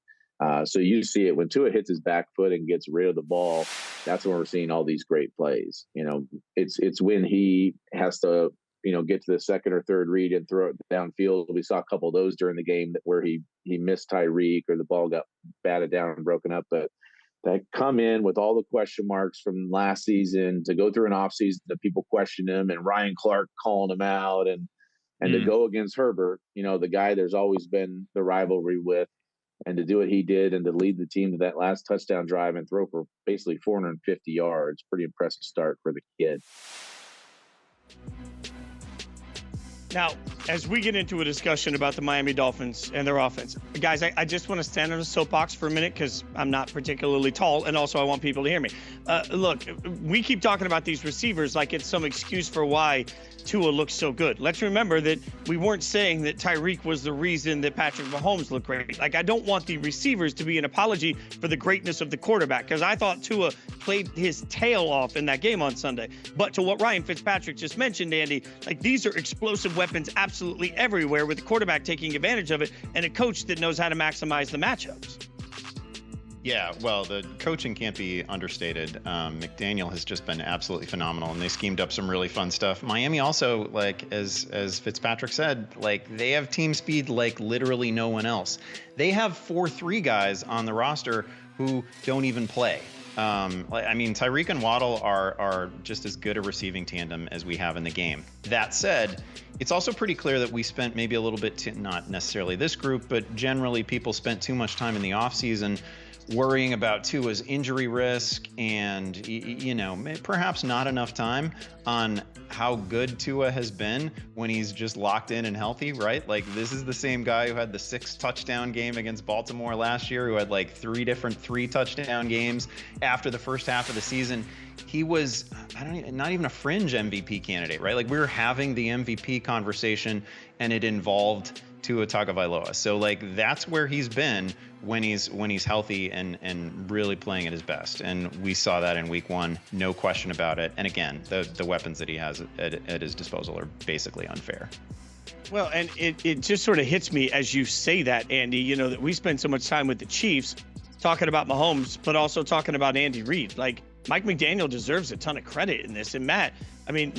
[SPEAKER 9] So you see it when Tua hits his back foot and gets rid of the ball. That's when we're seeing all these great plays. It's when he has to get to the second or third read and throw it downfield. We saw a couple of those during the game where he missed Tyreek or the ball got batted down and broken up. But that come in with all the question marks from last season, to go through an offseason that people question him and Ryan Clark calling him out, and to go against Herbert, the guy there's always been the rivalry with, and to do what he did and to lead the team to that last touchdown drive and throw for basically 450 yards. Pretty impressive start for the kid.
[SPEAKER 2] Now, as we get into a discussion about the Miami Dolphins and their offense, guys, I just want to stand on a soapbox for a minute because I'm not particularly tall, and also I want people to hear me. Look, we keep talking about these receivers like it's some excuse for why Tua looks so good. Let's remember that we weren't saying that Tyreek was the reason that Patrick Mahomes looked great. Like, I don't want the receivers to be an apology for the greatness of the quarterback, because I thought Tua played his tail off in that game on Sunday. But to what Ryan Fitzpatrick just mentioned, Andy, like, these are explosive weapons absolutely everywhere, with the quarterback taking advantage of it and a coach that knows how to maximize the matchups.
[SPEAKER 3] Yeah, well, the coaching can't be understated. McDaniel has just been absolutely phenomenal, and they schemed up some really fun stuff. Miami also, like, as Fitzpatrick said, like, they have team speed like literally no one else. They have 4-3 guys on the roster who don't even play. Tyreek and Waddle are just as good a receiving tandem as we have in the game. That said, it's also pretty clear that we spent maybe a little bit not necessarily this group, but generally people spent too much time in the offseason worrying about Tua's injury risk and, perhaps not enough time on how good Tua has been when he's just locked in and healthy, right? Like, this is the same guy who had the 6-touchdown game against Baltimore last year, who had like 3 different 3-touchdown games after the first half of the season. He was, not even a fringe MVP candidate, right? Like, we were having the MVP conversation and it involved Tua Tagovailoa. So, like, that's where he's been when he's healthy and really playing at his best. And we saw that in week 1, no question about it. And again, the weapons that he has at his disposal are basically unfair.
[SPEAKER 2] Well, and it just sort of hits me as you say that, Andy, that we spend so much time with the Chiefs talking about Mahomes, but also talking about Andy Reid. Like, Mike McDaniel deserves a ton of credit in this. And Matt,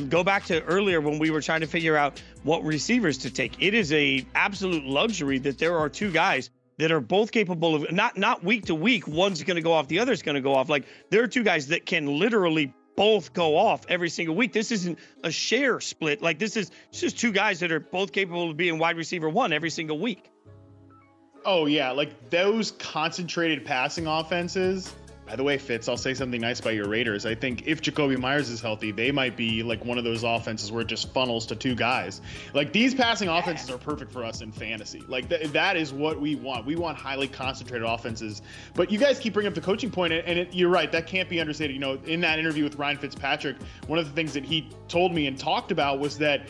[SPEAKER 2] go back to earlier when we were trying to figure out what receivers to take. It is a absolute luxury that there are 2 guys that are both capable of not week to week. One's going to go off, the other's going to go off. Like, there are 2 guys that can literally both go off every single week. This isn't a share split. Like, this is just 2 guys that are both capable of being wide receiver 1 every single week.
[SPEAKER 4] Oh yeah, like those concentrated passing offenses. By the way, Fitz, I'll say something nice about your Raiders. I think if Jacoby Myers is healthy, they might be like one of those offenses where it just funnels to 2 guys. Like, these passing offenses are perfect for us in fantasy. Like, that is what we want. We want highly concentrated offenses. But you guys keep bringing up the coaching point, and you're right. That can't be understated. In that interview with Ryan Fitzpatrick, one of the things that he told me and talked about was that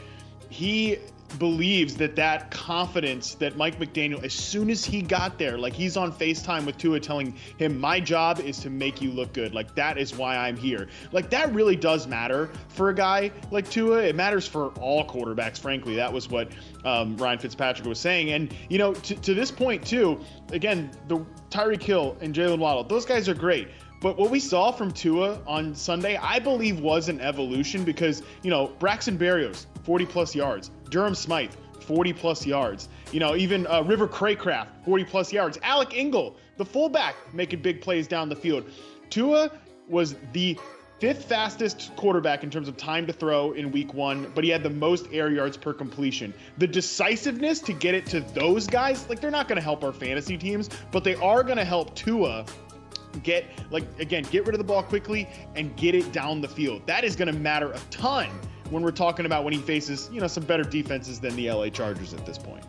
[SPEAKER 4] he believes that confidence that Mike McDaniel, as soon as he got there, like, he's on FaceTime with Tua telling him, my job is to make you look good. Like, that is why I'm here. Like, that really does matter for a guy like Tua. It matters for all quarterbacks, frankly. That was what Ryan Fitzpatrick was saying. And, to this point too, again, the Tyreek Hill and Jalen Waddle, those guys are great. But what we saw from Tua on Sunday, I believe, was an evolution because, Braxton Berrios, 40-plus yards. Durham Smythe, 40-plus yards. Even River Craycraft, 40-plus yards. Alec Ingle, the fullback, making big plays down the field. Tua was the 5th fastest quarterback in terms of time to throw in week 1, but he had the most air yards per completion. The decisiveness to get it to those guys, like, they're not going to help our fantasy teams, but they are going to help Tua get rid of the ball quickly and get it down the field. That is going to matter a ton when we're talking about when he faces, some better defenses than the LA Chargers at this point.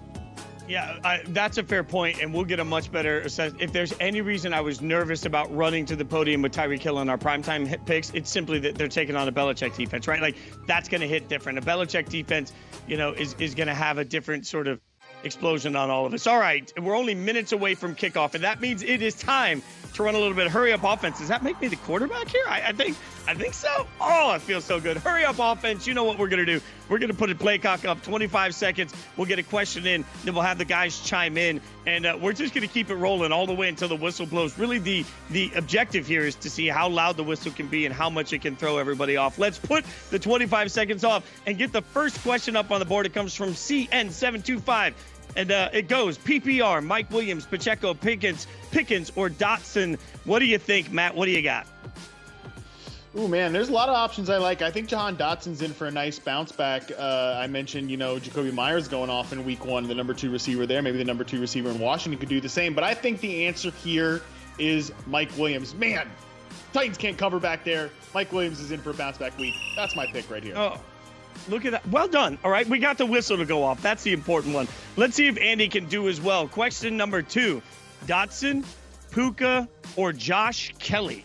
[SPEAKER 2] Yeah, that's a fair point, and we'll get a much better assess. If there's any reason I was nervous about running to the podium with Tyreek Hill in our primetime picks, it's simply that they're taking on a Belichick defense, right? Like, that's going to hit different. A Belichick defense, is going to have a different sort of explosion on all of us. All right, we're only minutes away from kickoff, and that means it is time to run a little bit of hurry-up offense. Does that make me the quarterback here? I think I think so. Oh, it feels so good. Hurry up, offense. You know what we're going to do. We're going to put a play clock up, 25 seconds. We'll get a question in. Then we'll have the guys chime in. And we're just going to keep it rolling all the way until the whistle blows. Really, the objective here is to see how loud the whistle can be and how much it can throw everybody off. Let's put the 25 seconds off and get the first question up on the board. It comes from CN725. And it goes PPR, Mike Williams, Pacheco, Pickens, or Dotson. What do you think, Matt? What do you got?
[SPEAKER 4] Oh man, there's a lot of options I like. I think Jahan Dotson's in for a nice bounce back. I mentioned, Jacoby Myers going off in week 1, the number 2 receiver there. Maybe the number 2 receiver in Washington could do the same. But I think the answer here is Mike Williams. Man, Titans can't cover back there. Mike Williams is in for a bounce back week. That's my pick right here.
[SPEAKER 2] Oh, look at that. Well done. All right, we got the whistle to go off. That's the important one. Let's see if Andy can do as well. Question number 2, Dotson, Puka, or Josh Kelly?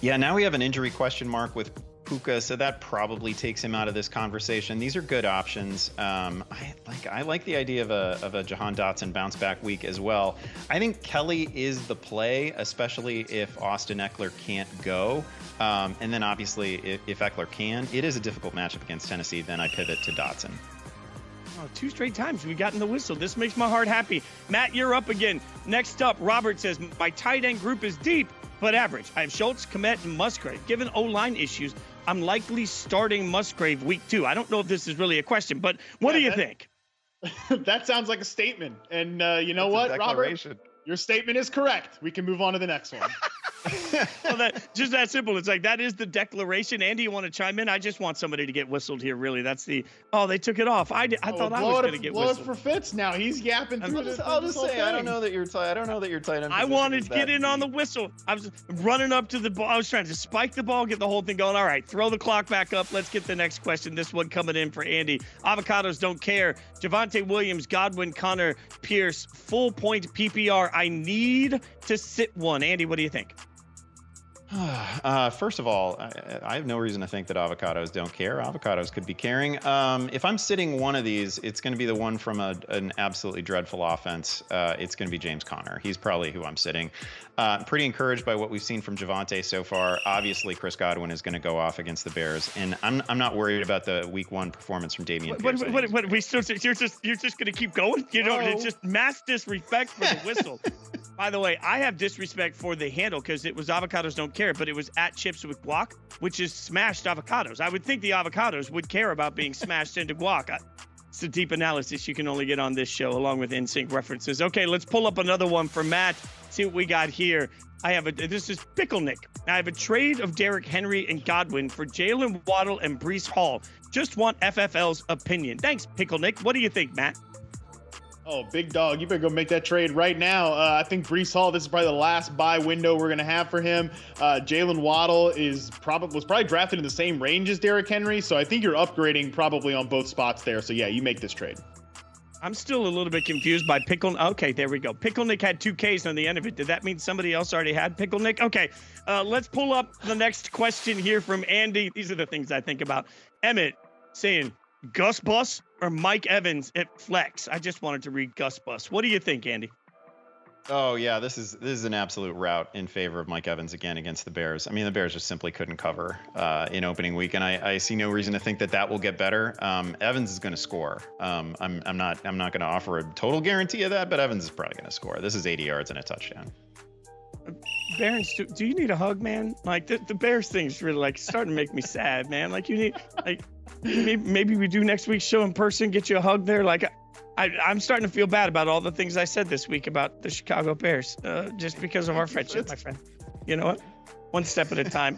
[SPEAKER 3] Yeah, now we have an injury question mark with Puka, so that probably takes him out of this conversation. These are good options. I like the idea of a Jahan Dotson bounce back week as well. I think Kelly is the play, especially if Austin Eckler can't go. And then obviously if Eckler can, it is a difficult matchup against Tennessee. Then I pivot to Dotson.
[SPEAKER 2] Oh, 2 straight times we got in the whistle. This makes my heart happy. Matt, you're up again. Next up, Robert says, my tight end group is deep, but average. I have Schultz, Kmet, and Musgrave. Given O-line issues, I'm likely starting Musgrave week 2. I don't know if this is really a question, but what do you think?
[SPEAKER 4] That sounds like a statement. And you know what, Robert? Your statement is correct. We can move on to the next one.
[SPEAKER 2] Well, just that simple. It's like, that is the declaration. Andy, you want to chime in? I just want somebody to get whistled here, really. That's they took it off. I thought I was going to get whistled.
[SPEAKER 4] Blow it for Fitz now. He's yapping through this.
[SPEAKER 3] I'll just say, I don't know that you're tight end.
[SPEAKER 2] I wanted to get in on the whistle. I was running up to the ball. I was trying to spike the ball, get the whole thing going. All right, throw the clock back up. Let's get the next question. This one coming in for Andy. Avocados don't care. Javonte Williams, Godwin, Connor, Pierce, full point PPR. I need to sit one. Andy, what do you think?
[SPEAKER 3] First of all, I have no reason to think that avocados don't care. Avocados could be caring. If I'm sitting one of these, it's going to be the one from an absolutely dreadful offense. It's going to be James Conner. He's probably who I'm sitting. Pretty encouraged by what we've seen from Javonte so far. Obviously, Chris Godwin is going to go off against the Bears, and I'm not worried about the Week 1 performance from Dameon Pierce.
[SPEAKER 2] What we still? You're just going to keep going? It's just mass disrespect for the whistle. By the way, I have disrespect for the handle because it was Avocados Don't Care, but it was at Chips with Guac, which is smashed avocados. I would think the avocados would care about being smashed into guac. It's a deep analysis you can only get on this show, along with in-sync references. Okay, let's pull up another one for Matt. See what we got here. This is Pickle Nick. I have a trade of Derrick Henry and Godwin for Jalen Waddle and Breece Hall. Just want FFL's opinion. Thanks, Pickle Nick. What do you think, Matt?
[SPEAKER 4] Oh, big dog. You better go make that trade right now. I think Breece Hall, this is probably the last buy window we're going to have for him. Jalen Waddle was probably drafted in the same range as Derrick Henry, so I think you're upgrading probably on both spots there. So, yeah, you make this trade.
[SPEAKER 2] I'm still a little bit confused by Pickle. Okay, there we go. Pickle Nick had 2 Ks on the end of it. Did that mean somebody else already had Pickle Nick? Okay, let's pull up the next question here from Andy. These are the things I think about. Emmett saying, Gus Bus or Mike Evans at flex? I just wanted to read Gus Bus. What do you think, Andy?
[SPEAKER 3] Oh yeah, this is an absolute rout in favor of Mike Evans again against the Bears. I mean, the Bears just simply couldn't cover in opening week, and I see no reason to think that will get better. Evans is going to score. I'm not going to offer a total guarantee of that, but Evans is probably going to score. This is 80 yards and a touchdown.
[SPEAKER 2] Barons, do you need a hug, man? Like the Bears thing's really starting to make me sad, man. Like you need maybe we do next week's show in person, get you a hug there. Like I'm starting to feel bad about all the things I said this week about the Chicago Bears, just because of our friendship, my friend. You know what? One step at a time.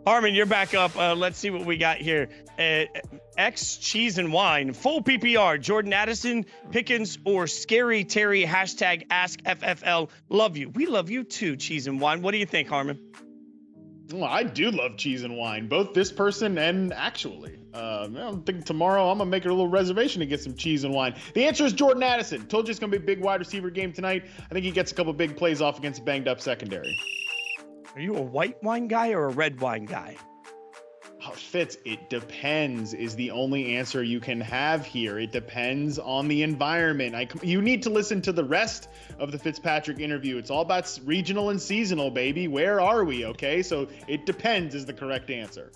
[SPEAKER 2] Harmon, you're back up. Let's see what we got here. X Cheese and Wine, full PPR, Jordan Addison, Pickens, or Scary Terry, hashtag AskFFL. Love you. We love you too, Cheese and Wine. What do you think, Harmon?
[SPEAKER 4] Well, I do love cheese and wine, both this person and actually. I think tomorrow I'm going to make a little reservation to get some cheese and wine. The answer is Jordan Addison. Told you it's going to be a big wide receiver game tonight. I think he gets a couple big plays off against a banged up secondary.
[SPEAKER 2] Are you a white wine guy or a red wine guy?
[SPEAKER 4] Fitz, it depends is the only answer you can have here. It depends on the environment. You need to listen to the rest of the Fitzpatrick interview. It's all about regional and seasonal, baby. Where are we? Okay, so it depends is the correct answer.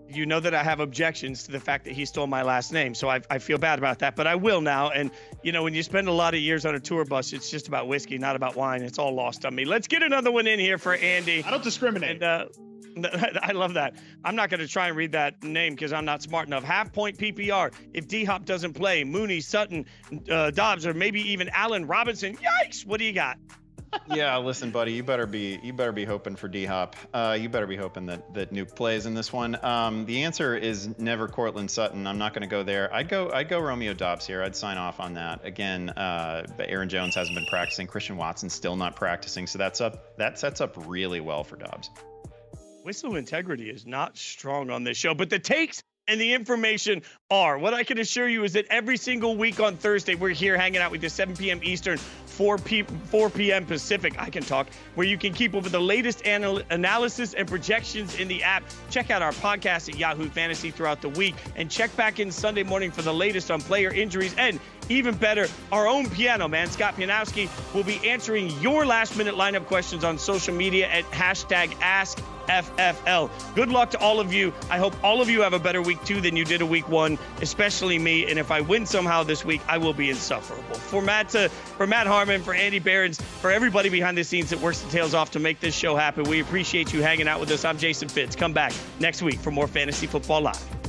[SPEAKER 2] You know that I have objections to the fact that he stole my last name, so I feel bad about that, but I will now. And, you know, when you spend a lot of years on a tour bus, it's just about whiskey, not about wine. It's all lost on me. Let's get another one in here for Andy.
[SPEAKER 4] I don't discriminate.
[SPEAKER 2] And, I love that. I'm not going to try and read that name because I'm not smart enough. Half-point PPR. If D-Hop doesn't play, Mooney, Sutton, Dobbs, or maybe even Allen Robinson. Yikes! What do you got?
[SPEAKER 3] Yeah, listen, buddy, you better be hoping for D-Hop. You better be hoping that Nuke plays in this one. The answer is never Cortland Sutton. I'm not going to go there. I'd go Romeo Dobbs here. I'd sign off on that. Again, Aaron Jones hasn't been practicing. Christian Watson's still not practicing, so that sets up really well for Dobbs.
[SPEAKER 2] Whistle integrity is not strong on this show, but the takes and the information are. What I can assure you is that every single week on Thursday, we're here hanging out with you 7 p.m. Eastern, 4 p.m. Pacific, I can talk, where you can keep up with the latest analysis and projections in the app. Check out our podcast at Yahoo Fantasy throughout the week, and check back in Sunday morning for the latest on player injuries. And even better, our own piano man, Scott Pianowski, will be answering your last-minute lineup questions on social media at #AskFFL. Good luck to all of you. I hope all of you have a better week 2 than you did a week 1, especially me. And if I win somehow this week, I will be insufferable. For Matt Harmon, for Andy Behrens, for everybody behind the scenes that works the tails off to make this show happen, we appreciate you hanging out with us. I'm Jason Fitz. Come back next week for more Fantasy Football Live.